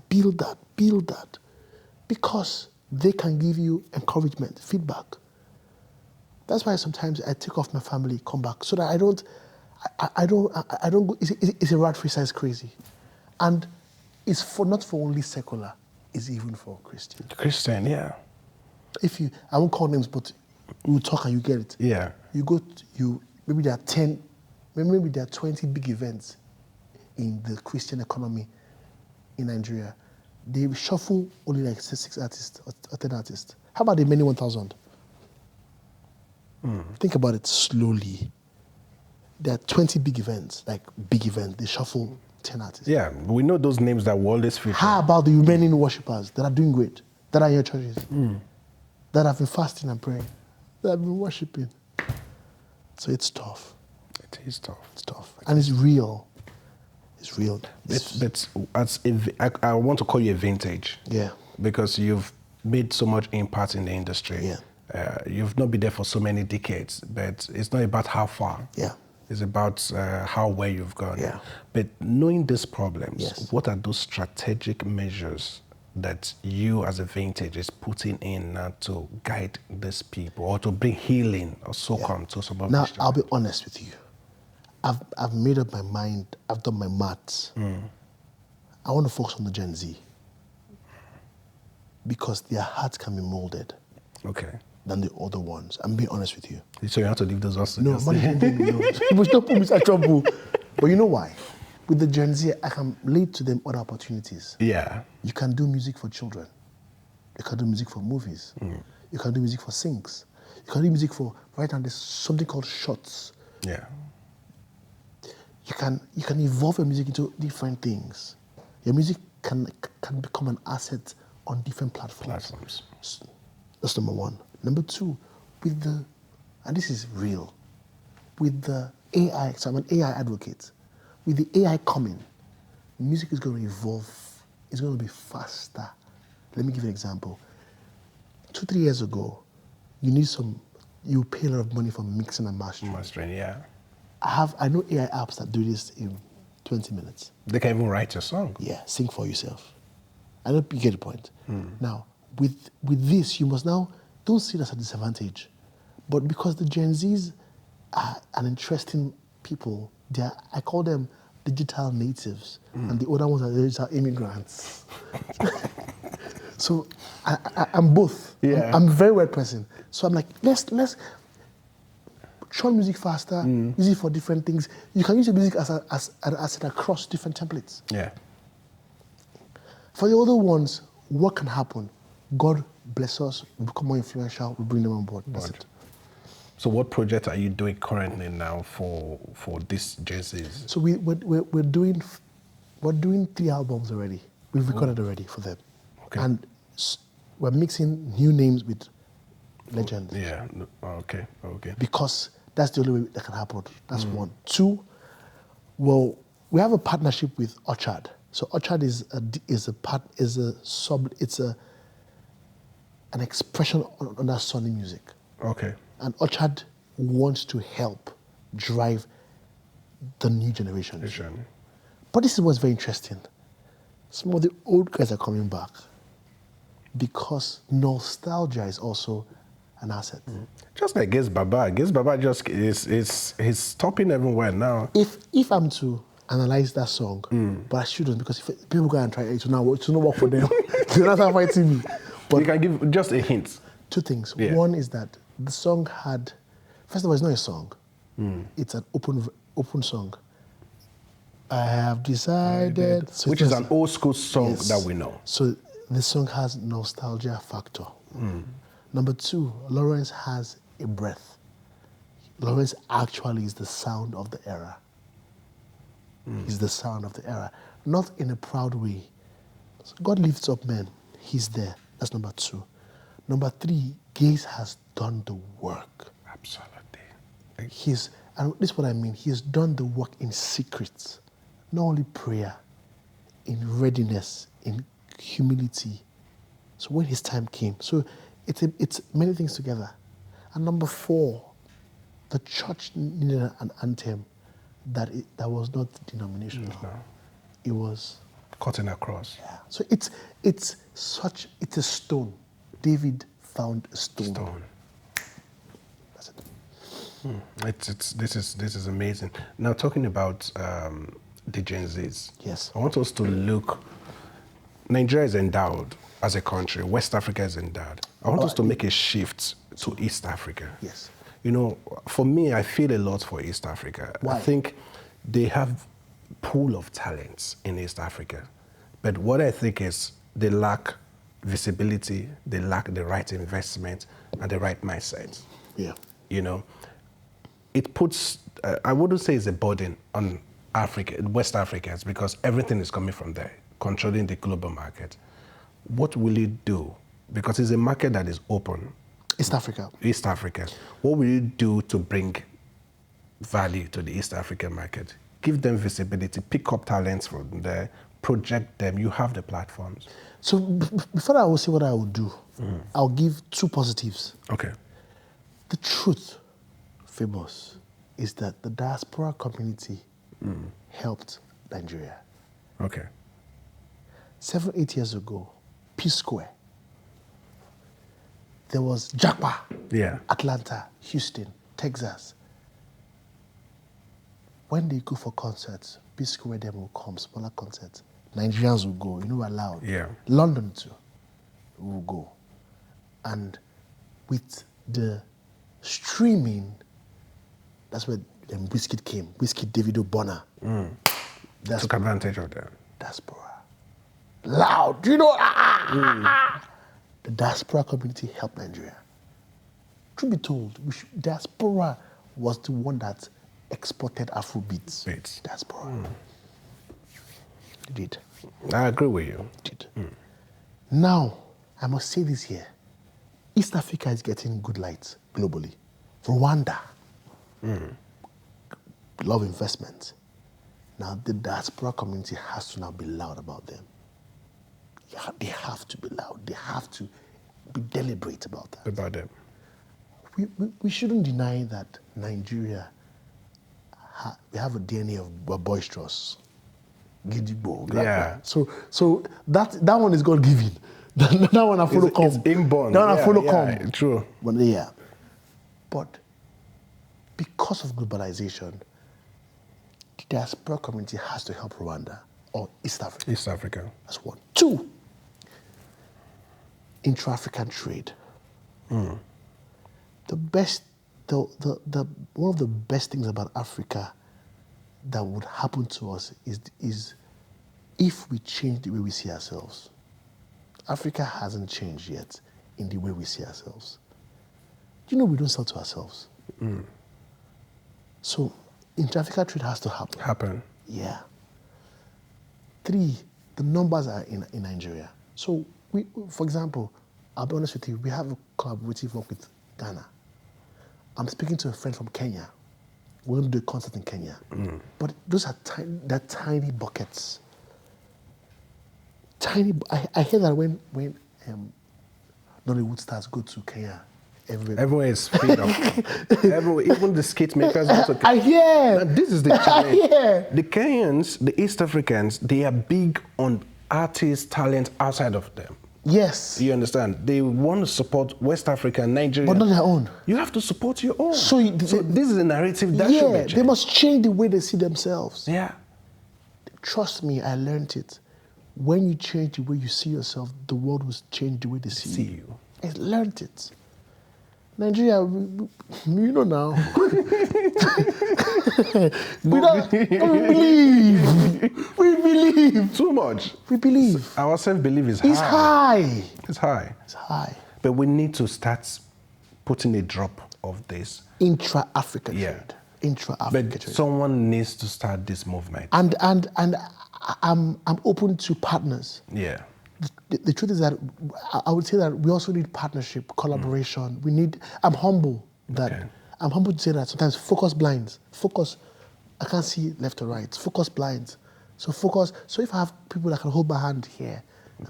[SPEAKER 1] Because they can give you encouragement, feedback. That's why sometimes I take off my family, come back, so that I don't go, it's a rat race, it's crazy. And it's not for only secular, it's even for Christian.
[SPEAKER 2] Christian, yeah.
[SPEAKER 1] I won't call names, but we'll talk and you get it.
[SPEAKER 2] Yeah.
[SPEAKER 1] Maybe there are 10, maybe there are 20 big events in the Christian economy in Nigeria. They shuffle only like 6 artists or 10 artists. How about the many 1,000? Think about it slowly. There are 20 big events, they shuffle 10 artists.
[SPEAKER 2] Yeah, we know those names that will always feature.
[SPEAKER 1] How about the remaining worshippers that are doing great, that are in your churches, that have been fasting and praying, that have been worshiping? So it's tough.
[SPEAKER 2] It is tough.
[SPEAKER 1] It's tough. And it's real. It's real.
[SPEAKER 2] I want to call you a vintage.
[SPEAKER 1] Yeah.
[SPEAKER 2] Because you've made so much impact in the industry.
[SPEAKER 1] Yeah.
[SPEAKER 2] You've not been there for so many decades, but it's not about how far.
[SPEAKER 1] Yeah.
[SPEAKER 2] It's about how well you've gone.
[SPEAKER 1] Yeah.
[SPEAKER 2] But knowing these problems,
[SPEAKER 1] Yes.
[SPEAKER 2] what are those strategic measures that you as a vintage is putting in now to guide these people or to bring healing or so come to some of
[SPEAKER 1] Now,
[SPEAKER 2] these
[SPEAKER 1] I'll be honest with you. I've made up my mind. I've done my maths. I want to focus on the Gen Z because their hearts can be molded than the other ones. I'm being honest with you.
[SPEAKER 2] So you have to leave those ones to
[SPEAKER 1] No,
[SPEAKER 2] just-
[SPEAKER 1] money don't put me in trouble. But you know why? With the Gen Z, I can lead to them other opportunities.
[SPEAKER 2] Yeah.
[SPEAKER 1] You can do music for children. You can do music for movies. You can do music for sings. You can do music for, right now there's something called shots.
[SPEAKER 2] Yeah.
[SPEAKER 1] You can evolve your music into different things. Your music can become an asset on different platforms. That's number one. Number two, and this is real, with the AI, so I'm an AI advocate. With the AI coming, music is going to evolve. It's going to be faster. Let me give you an example. 2-3 years ago, you pay a lot of money for mixing and mastering.
[SPEAKER 2] Mastering, yeah.
[SPEAKER 1] I know AI apps that do this in 20 minutes.
[SPEAKER 2] They can even write a song.
[SPEAKER 1] Yeah, sing for yourself. I know you get the point. Now, with this, you must now, don't see it as a disadvantage. But because the Gen Zs are an interesting people, I call them digital natives, and the other ones are digital immigrants. So I'm both.
[SPEAKER 2] Yeah.
[SPEAKER 1] I'm a very weird person. So I'm like, let's show music faster, use it for different things. You can use your music as an asset across different templates.
[SPEAKER 2] Yeah.
[SPEAKER 1] For the other ones, what can happen? God bless us, we become more influential, we bring them on board. That's it.
[SPEAKER 2] So what project are you doing currently now for this Gen Zs?
[SPEAKER 1] So we're doing 3 albums already. We've recorded already for them.
[SPEAKER 2] Okay.
[SPEAKER 1] And we're mixing new names with legends.
[SPEAKER 2] Yeah. Okay.
[SPEAKER 1] Because that's the only way that can happen. That's one. Two, well, we have a partnership with Orchard. So Orchard is an expression on that Sunny music.
[SPEAKER 2] Okay.
[SPEAKER 1] And Orchard wants to help drive the new generation. But this is what's very interesting. Some of the old guys are coming back because nostalgia is also an asset.
[SPEAKER 2] Just like Gaze Baba. Gaze Baba just he's stopping everywhere now.
[SPEAKER 1] If I'm to analyze that song, but I shouldn't, because if people go and try it, to not work for them. They're not fighting me. But
[SPEAKER 2] You can give just a hint.
[SPEAKER 1] 2 things.
[SPEAKER 2] Yeah.
[SPEAKER 1] One is that the song had, first of all, it's not a song. It's an open song. I have decided. So
[SPEAKER 2] Which is an old school song that we know.
[SPEAKER 1] So the song has nostalgia factor. Number two, Lawrence has a breath. Lawrence actually is the sound of the era. He's the sound of the era. Not in a proud way. God lifts up men. He's there. That's number two. Number three, Gaze has done the work.
[SPEAKER 2] Absolutely.
[SPEAKER 1] And this is what I mean. He has done the work in secret. Not only prayer, in readiness, in humility. So when his time came, so it's many things together. And number four, the church needed an anthem that was not denominational.
[SPEAKER 2] No.
[SPEAKER 1] It was
[SPEAKER 2] Cutting across.
[SPEAKER 1] yeah. So it's a stone. David found a stone. That's it.
[SPEAKER 2] This is amazing. Now talking about the Gen Zs.
[SPEAKER 1] Yes.
[SPEAKER 2] I want us to look. Nigeria is endowed as a country. West Africa is endowed. I want us to make a shift to East Africa.
[SPEAKER 1] Yes.
[SPEAKER 2] You know, for me, I feel a lot for East Africa.
[SPEAKER 1] Why?
[SPEAKER 2] I think they have pool of talents in East Africa. But what I think is they lack visibility, they lack the right investment and the right mindset.
[SPEAKER 1] Yeah.
[SPEAKER 2] You know, it puts, I wouldn't say it's a burden on Africa, West Africans, because everything is coming from there, controlling the global market. What will it do? Because it's a market that is open.
[SPEAKER 1] East Africa.
[SPEAKER 2] East Africa. What will you do to bring value to the East African market? Give them visibility, pick up talents from there, project them. You have the platforms.
[SPEAKER 1] So before I will say what I will do, I'll give two positives.
[SPEAKER 2] Okay.
[SPEAKER 1] The truth, Famous, is that the diaspora community helped Nigeria.
[SPEAKER 2] Okay.
[SPEAKER 1] 7-8 years ago, Peace Square, there was Japa,
[SPEAKER 2] Yeah.
[SPEAKER 1] Atlanta, Houston, Texas. When they go for concerts, Peace Square them will come, smaller concerts. Nigerians will go, we're allowed.
[SPEAKER 2] Yeah.
[SPEAKER 1] London too will go. And with the streaming, that's where Wizkid came. Wizkid, Davido, Bonner.
[SPEAKER 2] Took advantage of that.
[SPEAKER 1] Diaspora. Loud, the diaspora community helped Nigeria. Truth be told, diaspora was the one that exported Afrobeats.
[SPEAKER 2] Beats.
[SPEAKER 1] Diaspora. They did.
[SPEAKER 2] I agree with you.
[SPEAKER 1] Did. Now, I must say this here. East Africa is getting good light globally. Rwanda. Love investment. Now, the diaspora community has to now be loud about them. Yeah, they have to be loud. They have to be deliberate about that.
[SPEAKER 2] About them.
[SPEAKER 1] We shouldn't deny that Nigeria, we have a DNA of boisterous. Gidigbo.
[SPEAKER 2] Yeah.
[SPEAKER 1] So that one is God given. That one I follow come.
[SPEAKER 2] It's inborn.
[SPEAKER 1] That one I follow come.
[SPEAKER 2] True.
[SPEAKER 1] But because of globalization, the diaspora community has to help Rwanda or East Africa.
[SPEAKER 2] East Africa.
[SPEAKER 1] That's one. Two, intra-African trade. One of the best things about Africa that would happen to us is if we change the way we see ourselves. Africa hasn't changed yet in the way we see ourselves. Do you know we don't sell to ourselves? So intra-African trade has to happen. Yeah. Three, the numbers are in Nigeria. So for example, I'll be honest with you, we have a collaborative work with Ghana. I'm speaking to a friend from Kenya. We're going to do a concert in Kenya. But those are tiny buckets. I hear that when Nollywood stars go to Kenya,
[SPEAKER 2] everyone is freed up. Even the skate makers also.
[SPEAKER 1] I hear.
[SPEAKER 2] Now, this is the challenge.
[SPEAKER 1] I hear.
[SPEAKER 2] The Kenyans, the East Africans, they are big on artists' talent outside of them.
[SPEAKER 1] Yes.
[SPEAKER 2] You understand? They want to support West Africa, Nigeria.
[SPEAKER 1] But not their own.
[SPEAKER 2] You have to support your own.
[SPEAKER 1] So
[SPEAKER 2] this is a narrative that should be changed.
[SPEAKER 1] They must change the way they see themselves.
[SPEAKER 2] Yeah.
[SPEAKER 1] Trust me, I learned it. When you change the way you see yourself, the world will change the way they see you. I learned it. Nigeria, you know now. we believe. We believe.
[SPEAKER 2] Too much.
[SPEAKER 1] We believe.
[SPEAKER 2] Our self-belief is
[SPEAKER 1] It's
[SPEAKER 2] high.
[SPEAKER 1] high.
[SPEAKER 2] It's high.
[SPEAKER 1] It's high.
[SPEAKER 2] But we need to start putting a drop of this.
[SPEAKER 1] Intra-Africa
[SPEAKER 2] Yeah.
[SPEAKER 1] trade. Intra-Africa
[SPEAKER 2] But
[SPEAKER 1] trade.
[SPEAKER 2] someone needs to start this movement.
[SPEAKER 1] And I'm open to partners.
[SPEAKER 2] Yeah.
[SPEAKER 1] The truth is that I would say that we also need partnership, collaboration. We need. I'm humble that
[SPEAKER 2] Okay.
[SPEAKER 1] I'm humble to say that sometimes focus blinds. Focus. I can't see left or right. Focus blinds. So focus. So if I have people that can hold my hand here,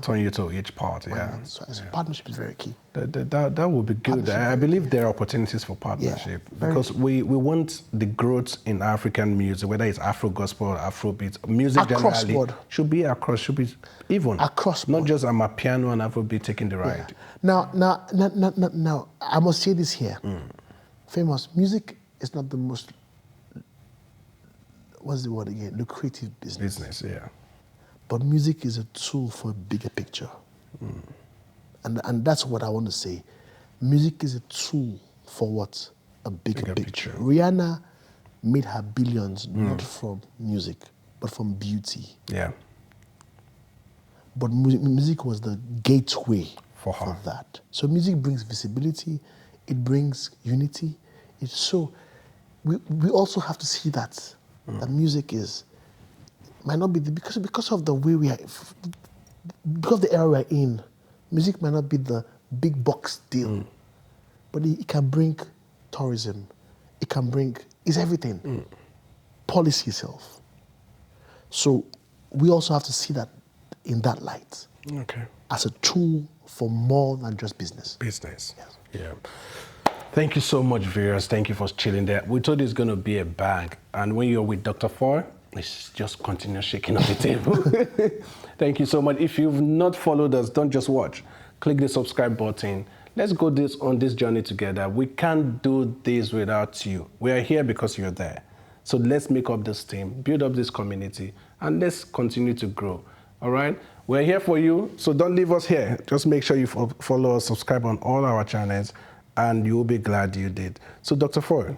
[SPEAKER 2] Turn you to each part. Yeah.
[SPEAKER 1] so partnership is very key.
[SPEAKER 2] That would be good. I believe there are opportunities for partnership because we want the growth in African music, whether it's Afro gospel or Afrobeat, music
[SPEAKER 1] Across
[SPEAKER 2] generally
[SPEAKER 1] board.
[SPEAKER 2] should be even
[SPEAKER 1] Across
[SPEAKER 2] not
[SPEAKER 1] board.
[SPEAKER 2] just Amapiano and Afrobeat taking the ride.
[SPEAKER 1] Now, I must say this here. Famous music is not the most. What's the word again? Lucrative business.
[SPEAKER 2] Yeah.
[SPEAKER 1] But music is a tool for a bigger picture. And that's what I want to say. Music is a tool for what? A bigger picture. Rihanna made her billions not from music, but from beauty.
[SPEAKER 2] Yeah.
[SPEAKER 1] But music was the gateway
[SPEAKER 2] For her.
[SPEAKER 1] that. So music brings visibility, it brings unity. We also have to see that music might not be because of the way we are, because of the era we're in. Music might not be the big box deal, but it can bring tourism. It can bring everything. Policy itself. So we also have to see that in that light.
[SPEAKER 2] Okay.
[SPEAKER 1] As a tool for more than just business.
[SPEAKER 2] Business.
[SPEAKER 1] Yes.
[SPEAKER 2] Yeah. Thank you so much, viewers. Thank you for chilling there. We thought it's going to be a bang. And when you're with Dr. Foy, it's just continue shaking up the table. Thank you so much. If you've not followed us, don't just watch. Click the subscribe button. Let's go on this journey together. We can't do this without you. We are here because you're there. So let's make up this team, build up this community, and let's continue to grow. All right? We're here for you, so don't leave us here. Just make sure you follow us, subscribe on all our channels, and you'll be glad you did. So, Dr. Foy,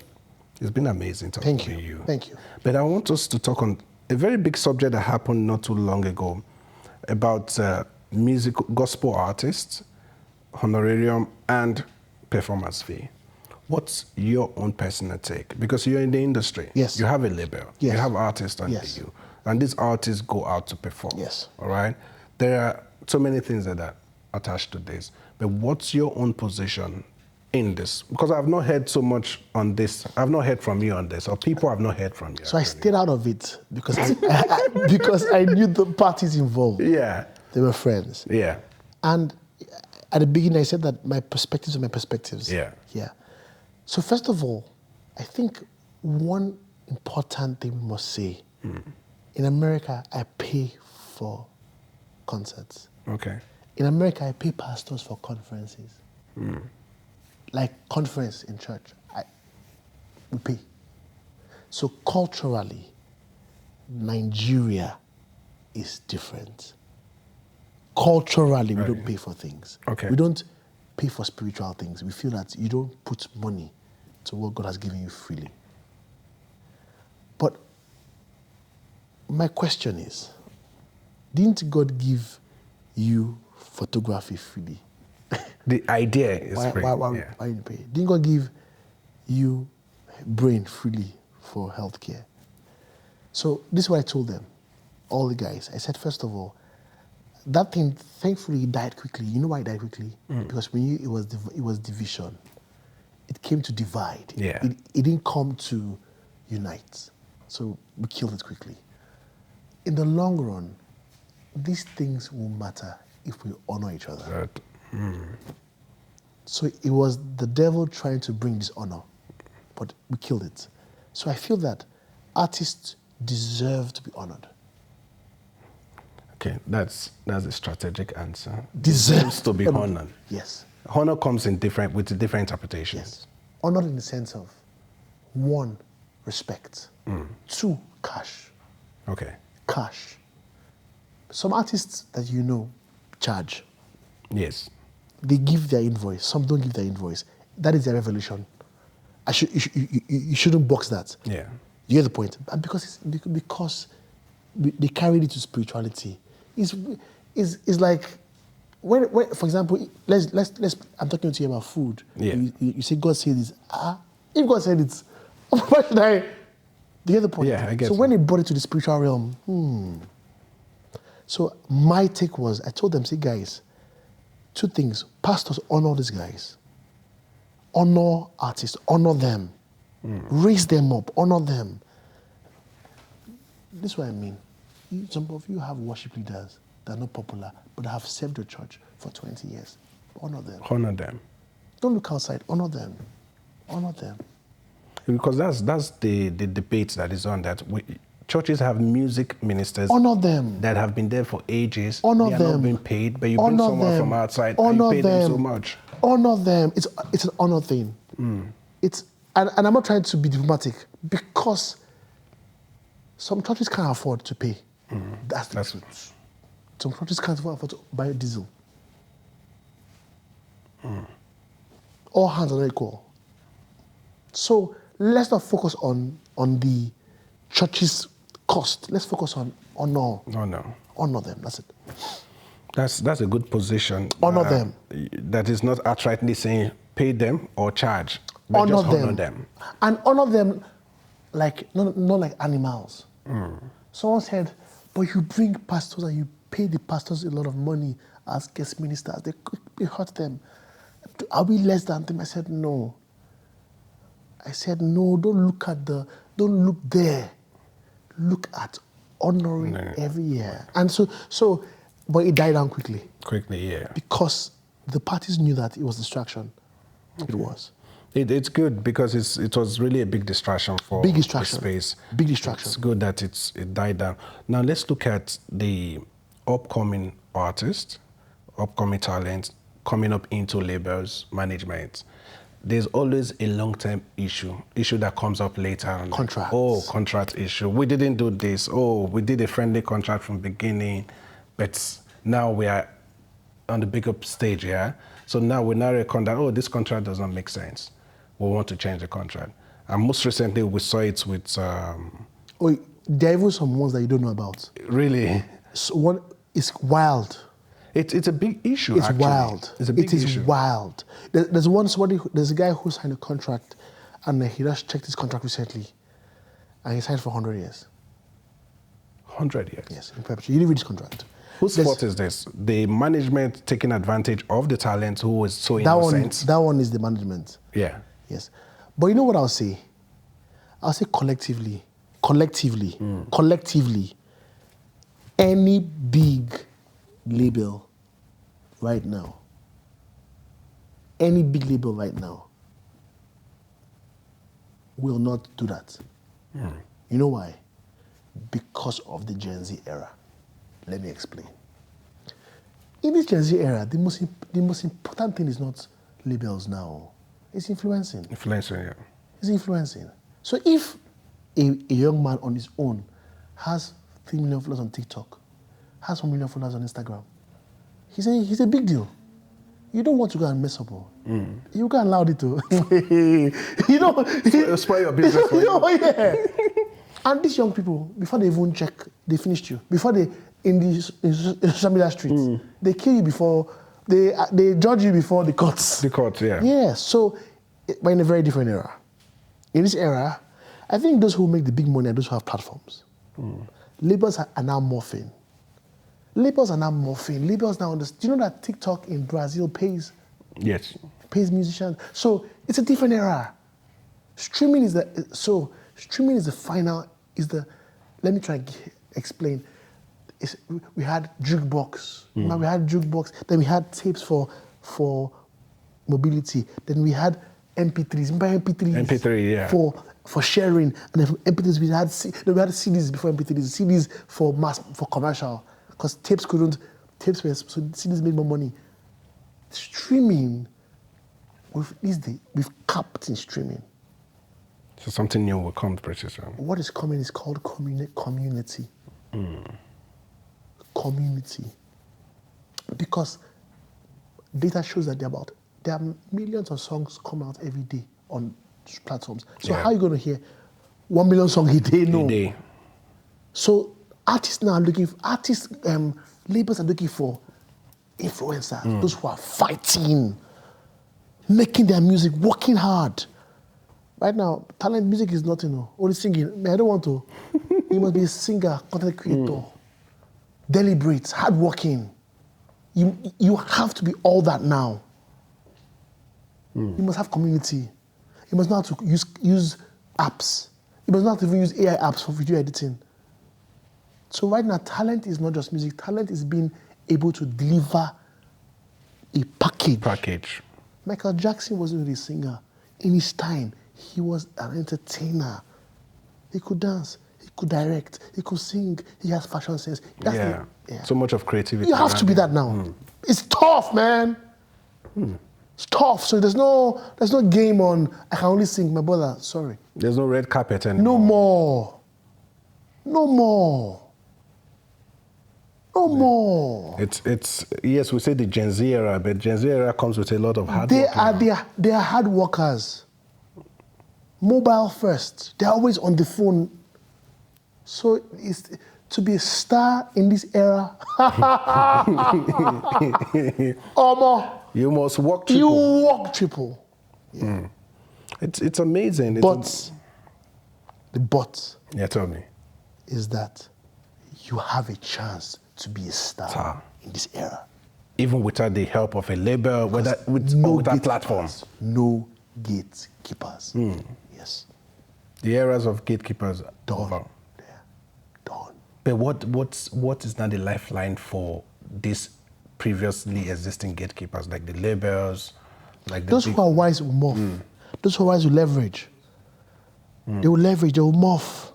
[SPEAKER 2] it's been amazing talking to you.
[SPEAKER 1] Thank you.
[SPEAKER 2] But I want us to talk on a very big subject that happened not too long ago about music, gospel artists, honorarium, and performance fee. What's your own personal take? Because you're in the industry.
[SPEAKER 1] Yes.
[SPEAKER 2] You have a label.
[SPEAKER 1] Yes.
[SPEAKER 2] You have artists under you. And these artists go out to perform.
[SPEAKER 1] Yes.
[SPEAKER 2] All right? There are so many things that are attached to this. But what's your own position in this? Because I've not heard so much on this. I've not heard from you on this, or people have not heard from you.
[SPEAKER 1] So I stayed out of it because because I knew the parties involved.
[SPEAKER 2] Yeah.
[SPEAKER 1] They were friends.
[SPEAKER 2] Yeah.
[SPEAKER 1] And at the beginning, I said that my perspectives are my perspectives.
[SPEAKER 2] Yeah.
[SPEAKER 1] Yeah. So first of all, I think one important thing we must say, in America, I pay for concerts.
[SPEAKER 2] Okay.
[SPEAKER 1] In America, I pay pastors for conferences. Like conference in church, we pay. So culturally, Nigeria is different. Culturally, we don't pay for things.
[SPEAKER 2] Okay.
[SPEAKER 1] We don't pay for spiritual things. We feel that you don't put money to what God has given you freely. But my question is, didn't God give you photography freely?
[SPEAKER 2] The idea is free.
[SPEAKER 1] Why you pay? Didn't God give you brain freely for healthcare? So this is what I told them, all the guys. I said, first of all, that thing, thankfully, it died quickly. You know why it died quickly? Because we knew it was division. It came to divide.
[SPEAKER 2] Yeah.
[SPEAKER 1] It didn't come to unite. So we killed it quickly. In the long run, these things will matter if we honor each other. So it was the devil trying to bring dishonor, but we killed it. So I feel that artists deserve to be honored.
[SPEAKER 2] Okay, that's a strategic answer.
[SPEAKER 1] Deserves
[SPEAKER 2] to be honored.
[SPEAKER 1] Yes.
[SPEAKER 2] Honor comes with different interpretations.
[SPEAKER 1] Yes. Honored in the sense of, 1, respect. 2, cash.
[SPEAKER 2] Okay.
[SPEAKER 1] Cash. Some artists that you know charge.
[SPEAKER 2] Yes.
[SPEAKER 1] They give their invoice. Some don't give their invoice. That is their revolution. You shouldn't box that.
[SPEAKER 2] Yeah.
[SPEAKER 1] You get the point? And because they carried it to spirituality. It's like when for example, let's I'm talking to you about food.
[SPEAKER 2] Yeah.
[SPEAKER 1] You say God said this. If God said it, why should I? Do you get the point?
[SPEAKER 2] Yeah, I get
[SPEAKER 1] so
[SPEAKER 2] it.
[SPEAKER 1] when they brought it to the spiritual realm, So my take was, I told them, say guys, two things. Pastors, honor these guys. Honor artists, honor them. Raise them up, honor them. This is what I mean. Some of you have worship leaders that are not popular, but have served the church for 20 years. Honor them.
[SPEAKER 2] Honor them.
[SPEAKER 1] Don't look outside, honor them. Honor them.
[SPEAKER 2] Because that's the debate that is on that. Churches have music ministers
[SPEAKER 1] Honor them.
[SPEAKER 2] that have been there for ages.
[SPEAKER 1] Honor
[SPEAKER 2] they are
[SPEAKER 1] them.
[SPEAKER 2] not being paid, but you bring someone from outside and you pay them so much.
[SPEAKER 1] Honor them. It's an honor thing. It's and I'm not trying to be diplomatic because some churches can't afford to pay. That's the truth. Some churches can't afford to buy diesel. All hands are not equal. So let's not focus on the church's cost. Let's focus on honor. Honor them. That's it.
[SPEAKER 2] That's a good position.
[SPEAKER 1] Honor them.
[SPEAKER 2] That is not outrightly saying pay them or charge, but
[SPEAKER 1] honor
[SPEAKER 2] just
[SPEAKER 1] them.
[SPEAKER 2] honor them.
[SPEAKER 1] And honor them like not like animals. Someone said, but you bring pastors and you pay the pastors a lot of money as guest ministers. They hurt them. Are we less than them? I said, no. Don't look there. Look at honoring every year. And so, but it died down quickly.
[SPEAKER 2] Quickly, yeah.
[SPEAKER 1] Because the parties knew that it was distraction. It was.
[SPEAKER 2] It's good because it was really a big distraction for the space.
[SPEAKER 1] Big distraction.
[SPEAKER 2] It's good that it died down. Now let's look at the upcoming artists, upcoming talents coming up into labels, management. There's always a long-term issue that comes up later on.
[SPEAKER 1] Contracts.
[SPEAKER 2] Oh, contract issue. We didn't do this. Oh, we did a friendly contract from the beginning, but now we are on the bigger stage, yeah? So now we now reckon that, oh, this contract does not make sense. We want to change the contract. And most recently, we saw it with...
[SPEAKER 1] there are even some ones that you don't know about.
[SPEAKER 2] Really?
[SPEAKER 1] So one is wild.
[SPEAKER 2] It's a big issue,
[SPEAKER 1] It's
[SPEAKER 2] actually.
[SPEAKER 1] wild.
[SPEAKER 2] It's a big issue.
[SPEAKER 1] It is wild. There's a guy who signed a contract, and he just checked his contract recently, and he signed for 100 years.
[SPEAKER 2] 100 years?
[SPEAKER 1] Yes, in perpetuity. You didn't read his contract.
[SPEAKER 2] Whose fault is this? The management taking advantage of the talent who was so innocent?
[SPEAKER 1] That one is the management.
[SPEAKER 2] Yeah.
[SPEAKER 1] Yes. But you know what I'll say? I'll say collectively, any big label right now, will not do that. You know why? Because of the Gen Z era. Let me explain. In this Gen Z era, the most important thing is not labels now. It's influencing.
[SPEAKER 2] Influencing, yeah.
[SPEAKER 1] It's influencing. So if a young man on his own has 3 million followers on TikTok, has 1 million followers on Instagram, he's a big deal. You don't want to go and mess up. You can't allow it to.
[SPEAKER 2] Spoil your business for you.
[SPEAKER 1] Yeah. And these young people, before they even check, they finished you. Before they, in the social media streets, they kill you before, they judge you before the courts.
[SPEAKER 2] The courts, yeah.
[SPEAKER 1] Yeah, so we're in a very different era. In this era, I think those who make the big money are those who have platforms. Labels are now morphing. Labels now understand. Do you know that TikTok in Brazil pays musicians? So it's a different era. Streaming is the final, let me try and explain. We had jukebox. We had jukebox. Then we had tapes for mobility. Then we had MP3s. Remember MP3s?
[SPEAKER 2] MP3, yeah.
[SPEAKER 1] For sharing. And then from MP3s we had CDs before MP3s. CDs for commercial. Because so CDs made more money. Streaming, we've capped in streaming.
[SPEAKER 2] So something new will come pretty soon.
[SPEAKER 1] What is coming is called community. Community. Because data shows that there are millions of songs come out every day on platforms. So how are you going to hear 1 million songs a day, no.
[SPEAKER 2] A day.
[SPEAKER 1] So artists now are labels are looking for influencers, those who are fighting, making their music, working hard. Right now, talent music is nothing, only singing. I don't want to. You must be a singer, content creator, deliberate, hardworking. You have to be all that now. You must have community. You must know how to use apps. You must not even use AI apps for video editing. So right now, talent is not just music. Talent is being able to deliver a package. Michael Jackson wasn't really a singer. In his time, he was an entertainer. He could dance, he could direct, he could sing, he has fashion sense.
[SPEAKER 2] So much of creativity.
[SPEAKER 1] You have to be that now. It's tough, man. It's tough. So there's no game on, I can only sing, my brother, sorry.
[SPEAKER 2] There's no red carpet anymore.
[SPEAKER 1] No more.
[SPEAKER 2] It's yes, we say the Gen Z era, but Gen Z era comes with a lot of hard work.
[SPEAKER 1] They are hard workers. Mobile first. They're always on the phone. So it's to be a star in this era.
[SPEAKER 2] You must walk triple.
[SPEAKER 1] You walk triple. Yeah.
[SPEAKER 2] It's amazing.
[SPEAKER 1] The but
[SPEAKER 2] tell me.
[SPEAKER 1] Is that you have a chance to be a star in this era.
[SPEAKER 2] Even without the help of a label, without platforms.
[SPEAKER 1] No gatekeepers. Yes.
[SPEAKER 2] The eras of gatekeepers are
[SPEAKER 1] done.
[SPEAKER 2] over.
[SPEAKER 1] Yeah. Done.
[SPEAKER 2] But what is now the lifeline for these previously existing gatekeepers, like the labels, like
[SPEAKER 1] those who are wise will morph. Those who are wise will leverage. They will leverage. They will morph.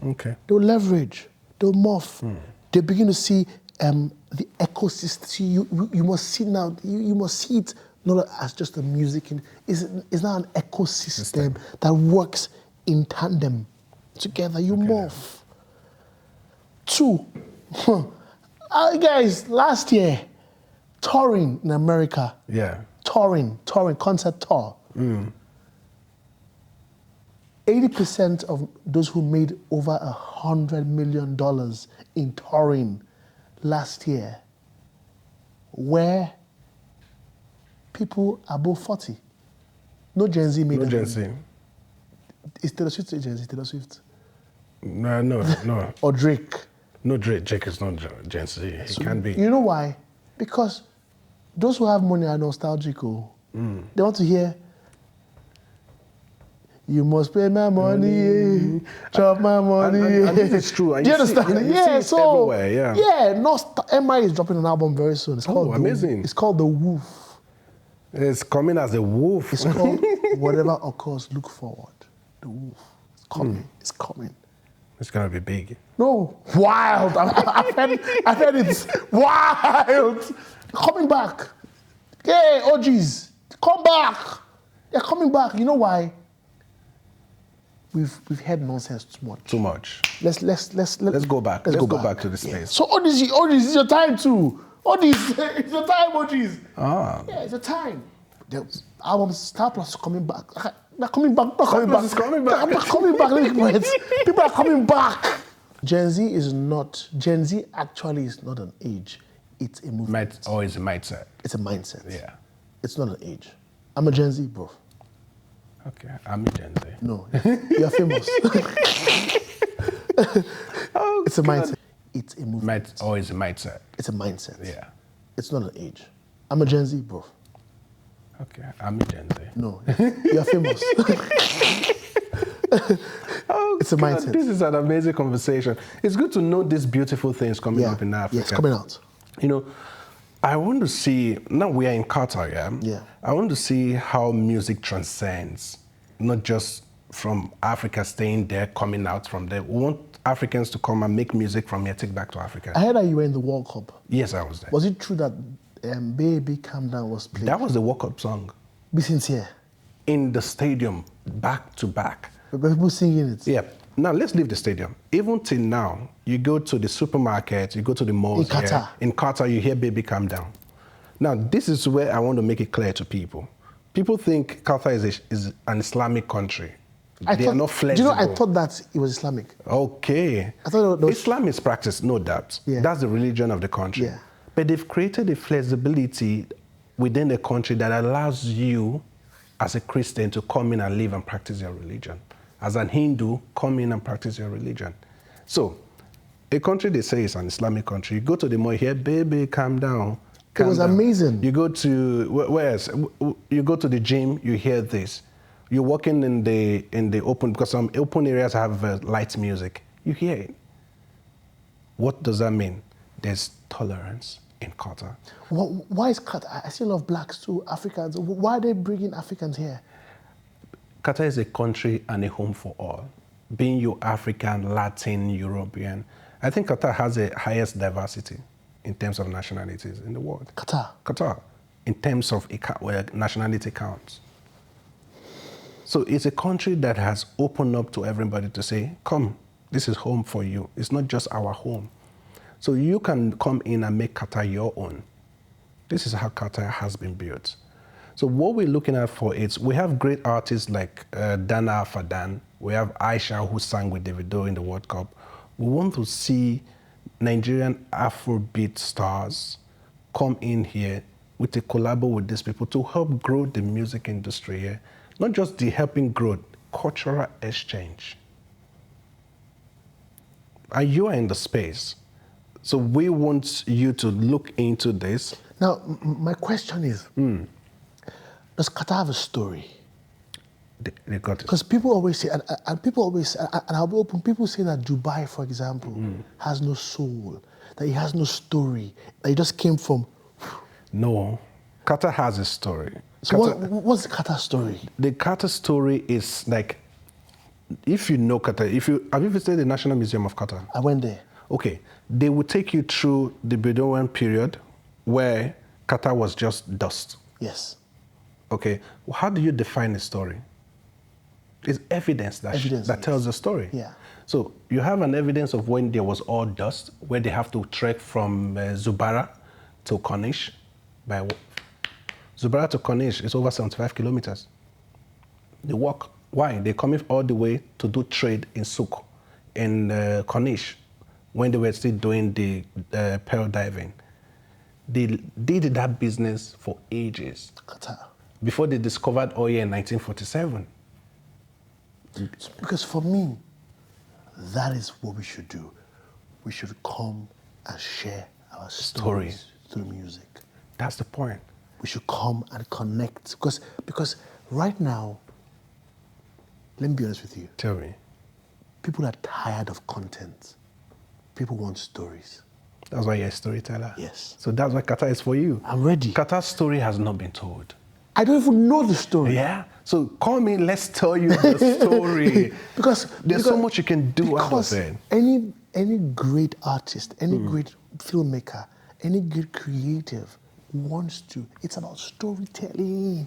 [SPEAKER 2] Okay.
[SPEAKER 1] They will leverage. They will morph. They begin to see the ecosystem. You must see now. You must see it not as just a music. It's now an ecosystem that works in tandem together. You morph. 2, guys, last year, touring in America.
[SPEAKER 2] Yeah.
[SPEAKER 1] Touring, concert tour. 80% of those who made over $100 million in touring last year were people above 40. No Gen Z made
[SPEAKER 2] No Gen Z.
[SPEAKER 1] Is Taylor Swift a Gen Z? Taylor Swift?
[SPEAKER 2] No.
[SPEAKER 1] Or Drake?
[SPEAKER 2] No, Drake is not Gen Z. He can't be.
[SPEAKER 1] You know why? Because those who have money are nostalgic. They want to hear, you must pay my money, chop my money.
[SPEAKER 2] And this is true.
[SPEAKER 1] Do you understand?
[SPEAKER 2] You see it everywhere,
[SPEAKER 1] MI is dropping an album very soon. It's called
[SPEAKER 2] amazing.
[SPEAKER 1] It's called The Wolf.
[SPEAKER 2] It's coming as a wolf.
[SPEAKER 1] It's called Whatever Occurs, Look Forward. The Wolf. It's coming. It's coming.
[SPEAKER 2] It's gonna be big.
[SPEAKER 1] No, wild. I've heard it's wild. Coming back. Hey, OGs, come back. They're coming back. You know why? We've heard nonsense too much. Let's
[SPEAKER 2] go back. Let's go back to the space.
[SPEAKER 1] Yeah. So OGs, it's your time too. OGs, it's your time, OGs. Yeah, it's your time. The album Star Plus is coming back. They're coming back. They're coming back. They're coming back. People are coming back. Gen Z actually is not an age. It's a movement.
[SPEAKER 2] It's a mindset.
[SPEAKER 1] It's a mindset.
[SPEAKER 2] Yeah.
[SPEAKER 1] It's not an age. I'm a Gen Z, bro.
[SPEAKER 2] Okay, I'm a Gen Z.
[SPEAKER 1] No, you're famous. It's a mindset. It's a movement.
[SPEAKER 2] It's always a mindset.
[SPEAKER 1] It's a mindset.
[SPEAKER 2] Yeah.
[SPEAKER 1] It's not an age. I'm a Gen Z, bro.
[SPEAKER 2] Okay, I'm a Gen Z.
[SPEAKER 1] No, you're famous. It's a mindset.
[SPEAKER 2] This is an amazing conversation. It's good to know these beautiful things coming up in Africa.
[SPEAKER 1] Yes, coming out.
[SPEAKER 2] You know, I want to see, now we are in Qatar,
[SPEAKER 1] Yeah.
[SPEAKER 2] I want to see how music transcends, not just from Africa staying there, coming out from there. We want Africans to come and make music from here, take back to Africa.
[SPEAKER 1] I heard that you were in the World Cup.
[SPEAKER 2] Yes, I was there.
[SPEAKER 1] Was it true that Baby Calm Down was played?
[SPEAKER 2] That was the World Cup song.
[SPEAKER 1] Be sincere.
[SPEAKER 2] In the stadium, back to back.
[SPEAKER 1] People singing it.
[SPEAKER 2] Yeah. Now, let's leave the stadium. Even till now, you go to the supermarket, you go to the malls.
[SPEAKER 1] In Qatar.
[SPEAKER 2] In Qatar, you hear Baby Calm Down. Now, this is where I want to make it clear to people. People think Qatar is an Islamic country. They are not flexible.
[SPEAKER 1] Do you know, I thought that it was Islamic.
[SPEAKER 2] Okay.
[SPEAKER 1] I thought it was,
[SPEAKER 2] Islam is practiced, no doubt.
[SPEAKER 1] Yeah.
[SPEAKER 2] That's the religion of the country.
[SPEAKER 1] Yeah.
[SPEAKER 2] But they've created a flexibility within the country that allows you, as a Christian, to come in and live and practice your religion. As an Hindu, come in and practice your religion. So, a country they say is an Islamic country, you go to the mall here, baby, calm down.
[SPEAKER 1] it was amazing.
[SPEAKER 2] You go to, where else? You go to the gym, you hear this. You're walking in the open, because some open areas have light music. You hear it. What does that mean? There's tolerance in Qatar.
[SPEAKER 1] Why is Qatar? I see a lot of blacks too, Africans. Why are they bringing Africans here?
[SPEAKER 2] Qatar is a country and a home for all. Being you African, Latin, European, I think Qatar has the highest diversity in terms of nationalities in the world. Qatar, in terms of where nationality counts. So it's a country that has opened up to everybody to say, come, this is home for you. It's not just our home. So you can come in and make Qatar your own. This is how Qatar has been built. So what we're looking at for it, we have great artists like Dana Fadan. We have Aisha, who sang with Davido in the World Cup. We want to see Nigerian Afrobeat stars come in here with a collabo with these people to help grow the music industry here. Not just the helping grow, cultural exchange. And you are in the space. So we want you to look into this.
[SPEAKER 1] Now, my question is, does Qatar have a story?
[SPEAKER 2] They got it.
[SPEAKER 1] Because people always say, and I'll be open, people say that Dubai, for example, has no soul, that it has no story, that it just came from...
[SPEAKER 2] No, Qatar has a story.
[SPEAKER 1] So
[SPEAKER 2] Qatar,
[SPEAKER 1] what's the Qatar story?
[SPEAKER 2] The Qatar story is like, if you know Qatar, have you visited the National Museum of Qatar?
[SPEAKER 1] I went there.
[SPEAKER 2] Okay, they will take you through the Bedouin period where Qatar was just dust.
[SPEAKER 1] Yes.
[SPEAKER 2] Okay, well, how do you define a story? It's evidence that tells the story.
[SPEAKER 1] Yeah.
[SPEAKER 2] So you have an evidence of when there was all dust, where they have to trek from Zubara to Corniche. Zubara to Corniche is over 75 kilometers. They walk. Why? They're coming all the way to do trade in Souk, in Corniche, when they were still doing the pearl diving. They did that business for ages.
[SPEAKER 1] Qatar.
[SPEAKER 2] Before they discovered oil in 1947.
[SPEAKER 1] Because for me, that is what we should do. We should come and share our stories through music.
[SPEAKER 2] That's the point.
[SPEAKER 1] We should come and connect. Because right now, let me be honest with you.
[SPEAKER 2] Tell me.
[SPEAKER 1] People are tired of content. People want stories.
[SPEAKER 2] That's why you're a storyteller.
[SPEAKER 1] Yes.
[SPEAKER 2] So that's why Qatar is for you.
[SPEAKER 1] I'm ready.
[SPEAKER 2] Qatar's story has not been told.
[SPEAKER 1] I don't even know the story.
[SPEAKER 2] Yeah? So call me, let's tell you the story.
[SPEAKER 1] because
[SPEAKER 2] there's so much you can do out of it.
[SPEAKER 1] Any great artist, any great filmmaker, any great creative wants to. It's about storytelling.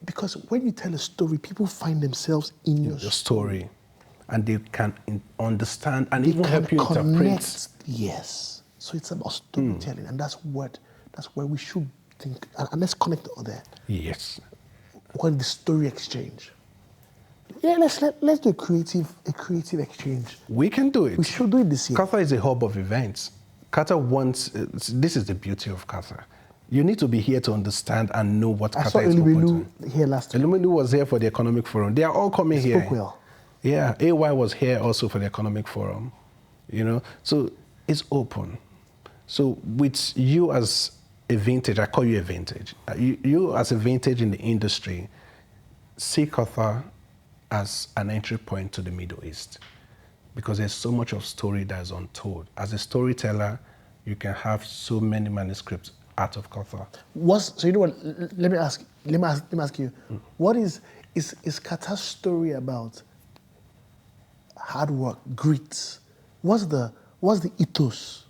[SPEAKER 1] Because when you tell a story, people find themselves in your story.
[SPEAKER 2] And they can understand and even help you interpret.
[SPEAKER 1] Yes. So it's about storytelling, and that's where we should think. And let's connect all there.
[SPEAKER 2] Yes.
[SPEAKER 1] What the story exchange? Yeah, let's do a creative exchange.
[SPEAKER 2] We can do it.
[SPEAKER 1] We should do it this year.
[SPEAKER 2] Qatar is a hub of events. Qatar wants. This is the beauty of Qatar. You need to be here to understand and know what Qatar is open to.
[SPEAKER 1] Here last week.
[SPEAKER 2] Elumelu was here for the Economic Forum. They are all coming here.
[SPEAKER 1] Spoke well.
[SPEAKER 2] Yeah, AY was here also for the Economic Forum. You know, so it's open. So with you as a vintage, I call you a vintage. You as a vintage in the industry, see Qatar as an entry point to the Middle East, because there's so much of story that is untold. As a storyteller, you can have so many manuscripts out of Qatar.
[SPEAKER 1] So you know what? Let me ask you. What is Qatar's story about? Hard work, grit. What's the ethos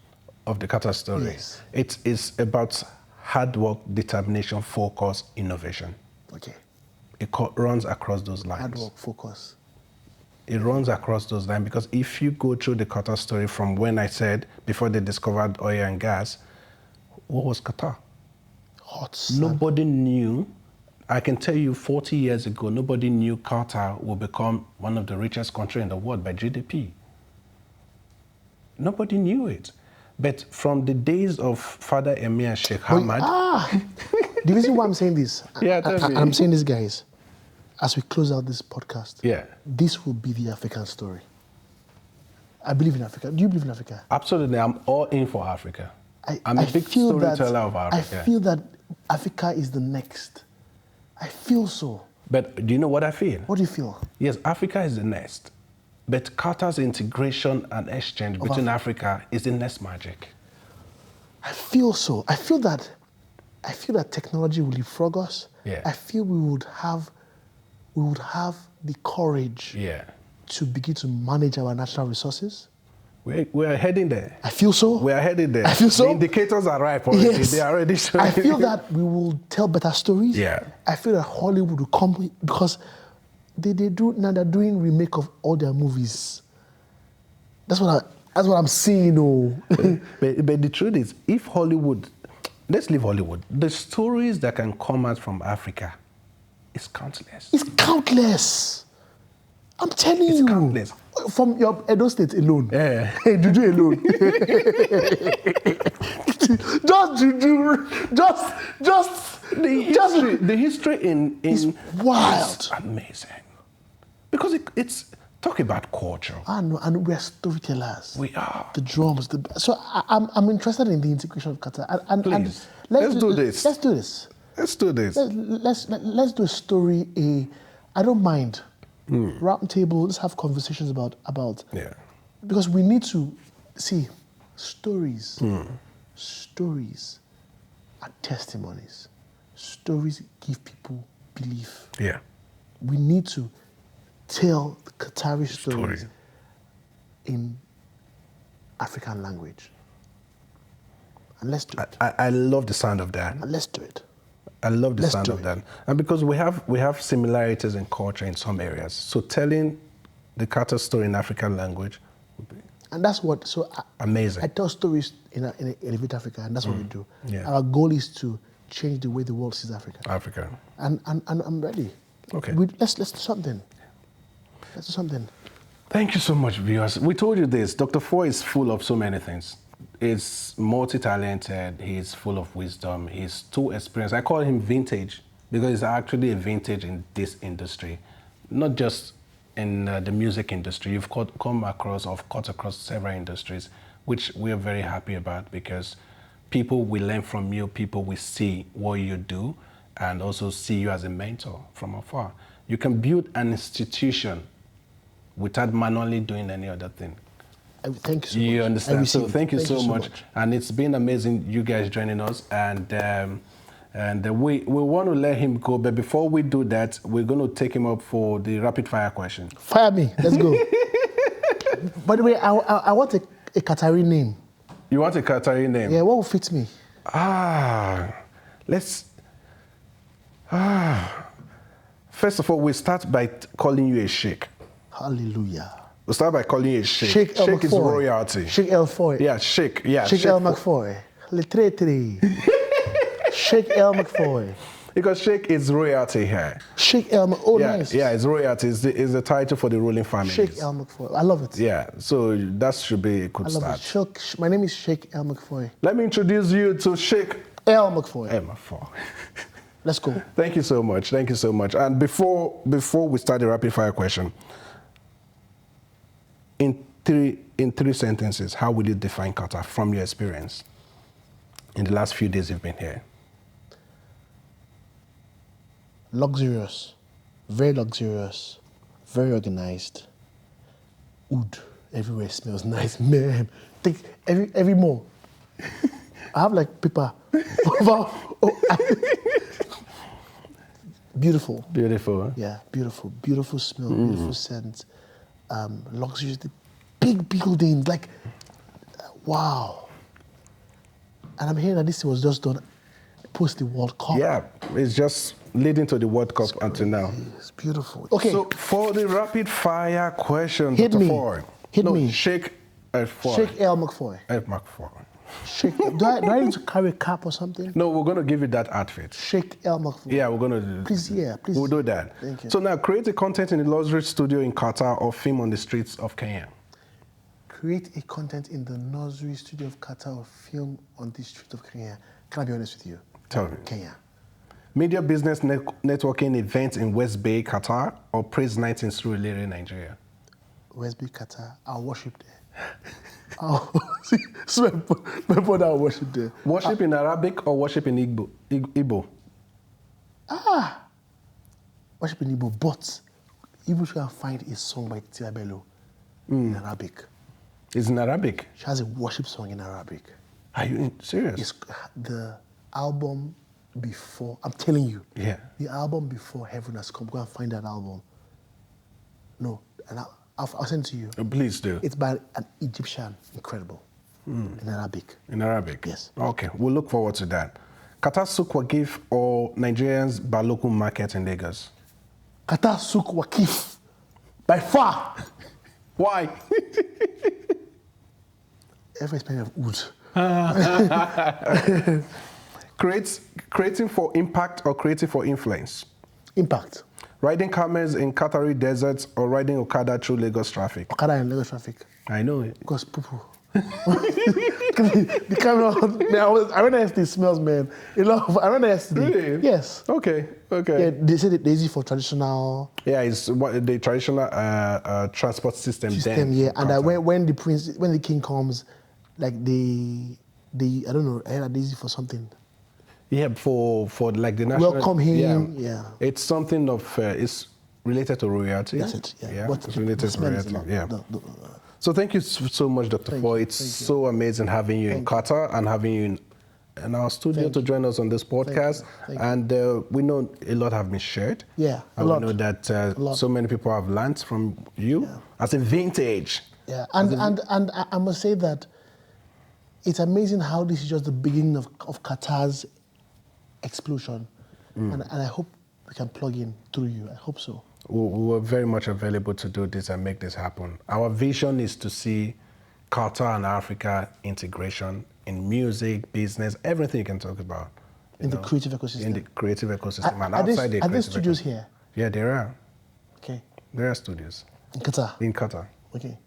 [SPEAKER 2] of the Qatar story?
[SPEAKER 1] Yes.
[SPEAKER 2] It is about hard work, determination, focus, innovation.
[SPEAKER 1] Okay.
[SPEAKER 2] It runs across those lines.
[SPEAKER 1] Hard work, focus.
[SPEAKER 2] It runs across those lines because if you go through the Qatar story from when I said before they discovered oil and gas, what was Qatar?
[SPEAKER 1] Hot sun.
[SPEAKER 2] Nobody knew I can tell you 40 years ago, nobody knew Qatar would become one of the richest countries in the world by GDP. Nobody knew it. But from the days of Father Emir Sheikh Hamad...
[SPEAKER 1] The reason why I'm saying this,
[SPEAKER 2] tell me.
[SPEAKER 1] I'm saying this, guys, as we close out this podcast,
[SPEAKER 2] Yeah.
[SPEAKER 1] this will be the African story. I believe in Africa. Do you believe in Africa?
[SPEAKER 2] Absolutely. I'm all in for Africa. I'm a big storyteller of Africa.
[SPEAKER 1] I feel that Africa is the next. I feel so.
[SPEAKER 2] But do you know what I feel?
[SPEAKER 1] What do you feel?
[SPEAKER 2] Yes, Africa is the next. But Qatar's integration and exchange between Africa is the next magic.
[SPEAKER 1] I feel so. I feel that technology will leapfrog us.
[SPEAKER 2] Yeah.
[SPEAKER 1] I feel we would have the courage to begin to manage our natural resources.
[SPEAKER 2] We are heading there.
[SPEAKER 1] I feel so.
[SPEAKER 2] We are headed there.
[SPEAKER 1] I feel so.
[SPEAKER 2] The indicators are ripe already.
[SPEAKER 1] Yes.
[SPEAKER 2] They are already showing.
[SPEAKER 1] I feel that we will tell better stories.
[SPEAKER 2] Yeah.
[SPEAKER 1] I feel that Hollywood will come because they're doing remake of all their movies. That's what I'm seeing.
[SPEAKER 2] But the truth is, if Hollywood, let's leave Hollywood. The stories that can come out from Africa is countless.
[SPEAKER 1] It's countless. I'm telling you.
[SPEAKER 2] It's countless.
[SPEAKER 1] From your Edo State alone.
[SPEAKER 2] Yeah.
[SPEAKER 1] Hey, Juju alone.
[SPEAKER 2] The history in
[SPEAKER 1] it's wild.
[SPEAKER 2] Is amazing. Because it's talk about culture.
[SPEAKER 1] I know, and we're storytellers.
[SPEAKER 2] We are.
[SPEAKER 1] The drums. So I'm interested in the integration of Qatar. And
[SPEAKER 2] Please, let's do this.
[SPEAKER 1] Let's do this.
[SPEAKER 2] Let's do this.
[SPEAKER 1] Let's do a story. I don't mind. Round table. Let's have conversations about.
[SPEAKER 2] Yeah.
[SPEAKER 1] Because we need to see stories. Stories are testimonies. Stories give people belief.
[SPEAKER 2] Yeah.
[SPEAKER 1] We need to tell the Qatari stories in African language. And let's do it.
[SPEAKER 2] I love the sound of that.
[SPEAKER 1] And let's do it.
[SPEAKER 2] I love the sound of that. And because we have similarities in culture in some areas. So telling the Qatar story in African language would be
[SPEAKER 1] and that's what
[SPEAKER 2] amazing.
[SPEAKER 1] I tell stories in Elevate Africa, and that's what we do.
[SPEAKER 2] Yeah.
[SPEAKER 1] Our goal is to change the way the world sees Africa. And I'm ready.
[SPEAKER 2] Okay.
[SPEAKER 1] Let's do something. Let's do something.
[SPEAKER 2] Thank you so much, viewers. We told you this. Dr. Foy is full of so many things. He's multi-talented. He's full of wisdom. He's too experienced. I call him vintage because he's actually a vintage in this industry, not just in the music industry. You've come across or cut across several industries, which we're very happy about because people will learn from you. People will see what you do and also see you as a mentor from afar. You can build an institution without manually doing any other thing.
[SPEAKER 1] Thank you so much.
[SPEAKER 2] You understand? So thank you so much.
[SPEAKER 1] much.
[SPEAKER 2] And it's been amazing you guys joining us. And we want to let him go. But before we do that, we're going to take him up for the rapid fire question.
[SPEAKER 1] Fire me. Let's go. By the way, I want a Qatari name.
[SPEAKER 2] You want a Qatari name?
[SPEAKER 1] Yeah, what will fit me?
[SPEAKER 2] First of all, we start by calling you a sheikh.
[SPEAKER 1] Hallelujah.
[SPEAKER 2] We'll start by calling you a sheikh.
[SPEAKER 1] Sheikh El
[SPEAKER 2] Sheikh is
[SPEAKER 1] MacFoy.
[SPEAKER 2] royalty.
[SPEAKER 1] Sheikh El Foy.
[SPEAKER 2] Yeah, sheikh. Yeah,
[SPEAKER 1] Sheikh El MacFoy. Le Tretre. Sheikh El MacFoy.
[SPEAKER 2] Because sheikh is royalty here.
[SPEAKER 1] Sheikh El MacFoy.
[SPEAKER 2] Nice. Yeah, it's royalty. It's the title for the ruling family.
[SPEAKER 1] Sheikh El MacFoy. I love it.
[SPEAKER 2] Yeah, so that should be a good
[SPEAKER 1] I love
[SPEAKER 2] start.
[SPEAKER 1] it. My name is Sheikh El MacFoy.
[SPEAKER 2] Let me introduce you to Sheikh
[SPEAKER 1] El MacFoy.
[SPEAKER 2] El MacFoy.
[SPEAKER 1] Let's go.
[SPEAKER 2] Thank you so much. Thank you so much. And before we start the rapid fire question, in three sentences, how would you define Qatar from your experience in the last few days you've been here?
[SPEAKER 1] Luxurious, very organized. Oud everywhere smells nice, man. Think every mall. I have like paper. Beautiful.
[SPEAKER 2] Beautiful. Huh?
[SPEAKER 1] Yeah, beautiful smell, beautiful scent. Luxurious, the big buildings, like wow. And I'm hearing that this was just done post the World Cup.
[SPEAKER 2] Yeah, it's just leading to the World Cup until now.
[SPEAKER 1] It's beautiful. Okay.
[SPEAKER 2] So for the rapid fire question,
[SPEAKER 1] Hit
[SPEAKER 2] Dr.
[SPEAKER 1] me.
[SPEAKER 2] Foy.
[SPEAKER 1] Hit me.
[SPEAKER 2] Sheikh El Foy.
[SPEAKER 1] Sheikh El MacFoy.
[SPEAKER 2] El MacFoy.
[SPEAKER 1] Sheikh, do I need to carry a cap or something?
[SPEAKER 2] No, we're going to give you that outfit.
[SPEAKER 1] Sheikh El MacFoy.
[SPEAKER 2] Yeah, we're going to do
[SPEAKER 1] Please, yeah, please.
[SPEAKER 2] We'll do that.
[SPEAKER 1] Thank you.
[SPEAKER 2] So now, create a content in the luxury studio in Qatar or film on the streets of Kenya.
[SPEAKER 1] Create a content in the nursery studio of Qatar or film on the street of Kenya. Can I be honest with you?
[SPEAKER 2] Tell me.
[SPEAKER 1] Kenya.
[SPEAKER 2] Media business networking events in West Bay, Qatar, or praise night in Surulere, Nigeria.
[SPEAKER 1] West Bay, Qatar. I'll worship there. My brother will worship there.
[SPEAKER 2] Worship in Arabic or worship in Igbo?
[SPEAKER 1] Worship in Igbo, but Igbo should find a song by Tia Bello in Arabic.
[SPEAKER 2] It's in Arabic?
[SPEAKER 1] She has a worship song in Arabic.
[SPEAKER 2] Are you serious?
[SPEAKER 1] It's the album before, I'm telling you.
[SPEAKER 2] Yeah.
[SPEAKER 1] The album before Heaven Has Come. Go and find that album. No, and I'll send it to you.
[SPEAKER 2] Please do.
[SPEAKER 1] It's by an Egyptian, incredible, in Arabic.
[SPEAKER 2] In Arabic?
[SPEAKER 1] Yes.
[SPEAKER 2] Okay, we'll look forward to that. Qatar Souk Waqif or Nigerians by local market in Lagos?
[SPEAKER 1] Qatar Souk Waqif, by far.
[SPEAKER 2] Why?
[SPEAKER 1] Every expensive of wood.
[SPEAKER 2] Creating for impact or creating for influence?
[SPEAKER 1] Impact.
[SPEAKER 2] Riding camels in Qatari deserts or riding Okada through Lagos traffic?
[SPEAKER 1] Okada in Lagos traffic.
[SPEAKER 2] I know it.
[SPEAKER 1] Because poo-poo. The camera, man, I went yesterday, it smells, man. I went yesterday.
[SPEAKER 2] Really?
[SPEAKER 1] Yes.
[SPEAKER 2] Okay.
[SPEAKER 1] Yeah, they said they're easy for traditional.
[SPEAKER 2] Yeah, it's what the traditional transport system. Then
[SPEAKER 1] Yeah, and when the king comes, like they I don't know, they're easy for something.
[SPEAKER 2] Yeah, for like the national.
[SPEAKER 1] Welcome him. Yeah.
[SPEAKER 2] It's something of it's related to royalty.
[SPEAKER 1] That's it. Yeah.
[SPEAKER 2] But it's related to royalty. Yeah. So thank you so much, Dr. Foy. It's so amazing having you in Qatar and having you in our studio to join us on this podcast. And we know a lot have been shared.
[SPEAKER 1] Yeah,
[SPEAKER 2] and we know that so many people have learned from you as a vintage.
[SPEAKER 1] Yeah, and I must say that it's amazing how this is just the beginning of Qatar's explosion. And I hope we can plug in through you. I hope so.
[SPEAKER 2] We're very much available to do this and make this happen. Our vision is to see Qatar and Africa integration in music, business, everything you can talk about.
[SPEAKER 1] In the creative ecosystem.
[SPEAKER 2] In the creative ecosystem and outside the creative ecosystem. Are there
[SPEAKER 1] studios here?
[SPEAKER 2] Yeah, there are.
[SPEAKER 1] Okay.
[SPEAKER 2] There are studios.
[SPEAKER 1] In Qatar?
[SPEAKER 2] In Qatar.
[SPEAKER 1] Okay.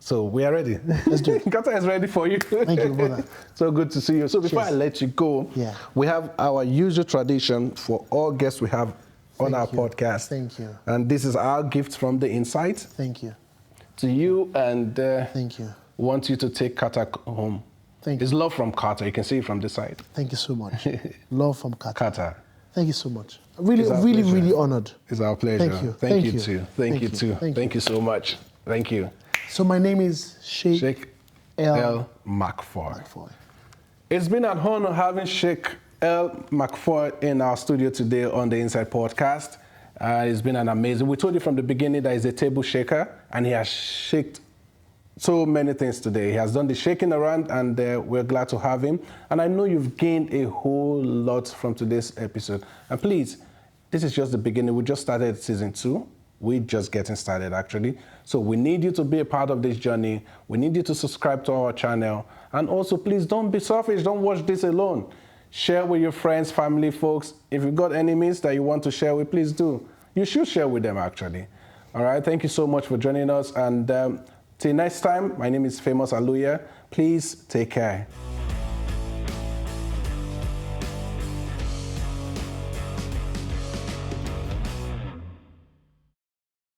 [SPEAKER 2] So we are ready.
[SPEAKER 1] Let's do it.
[SPEAKER 2] Qatar is ready for you.
[SPEAKER 1] Thank you, brother.
[SPEAKER 2] So good to see you. So before I let you go, we have our usual tradition for all guests we have on our podcast.
[SPEAKER 1] Thank you.
[SPEAKER 2] And this is our gift from the inside.
[SPEAKER 1] Thank you.
[SPEAKER 2] To you, and
[SPEAKER 1] thank you.
[SPEAKER 2] Want you to take Qatar home.
[SPEAKER 1] Thank you.
[SPEAKER 2] It's love from Qatar. You can see it from this side.
[SPEAKER 1] Thank you so much. Love from Qatar.
[SPEAKER 2] Qatar.
[SPEAKER 1] Thank you so much. Really honored.
[SPEAKER 2] It's our pleasure.
[SPEAKER 1] Thank you.
[SPEAKER 2] Thank you too. Thank you too. Thank you so much. Thank you.
[SPEAKER 1] So my name is Sheikh
[SPEAKER 2] El MacFoy. It's been an honor having Sheikh El MacFoy in our studio today on the Inside Podcast. It's been an amazing. We told you from the beginning that he's a table shaker, and he has shaked so many things today. He has done the shaking around, and we're glad to have him. And I know you've gained a whole lot from today's episode. And please, this is just the beginning. We just started season 2. We're just getting started, actually. So we need you to be a part of this journey. We need you to subscribe to our channel. And also, please don't be selfish. Don't watch this alone. Share with your friends, family, folks. If you've got enemies that you want to share with, please do. You should share with them, actually. All right, thank you so much for joining us. And till next time, my name is Famous Aluya. Please take care.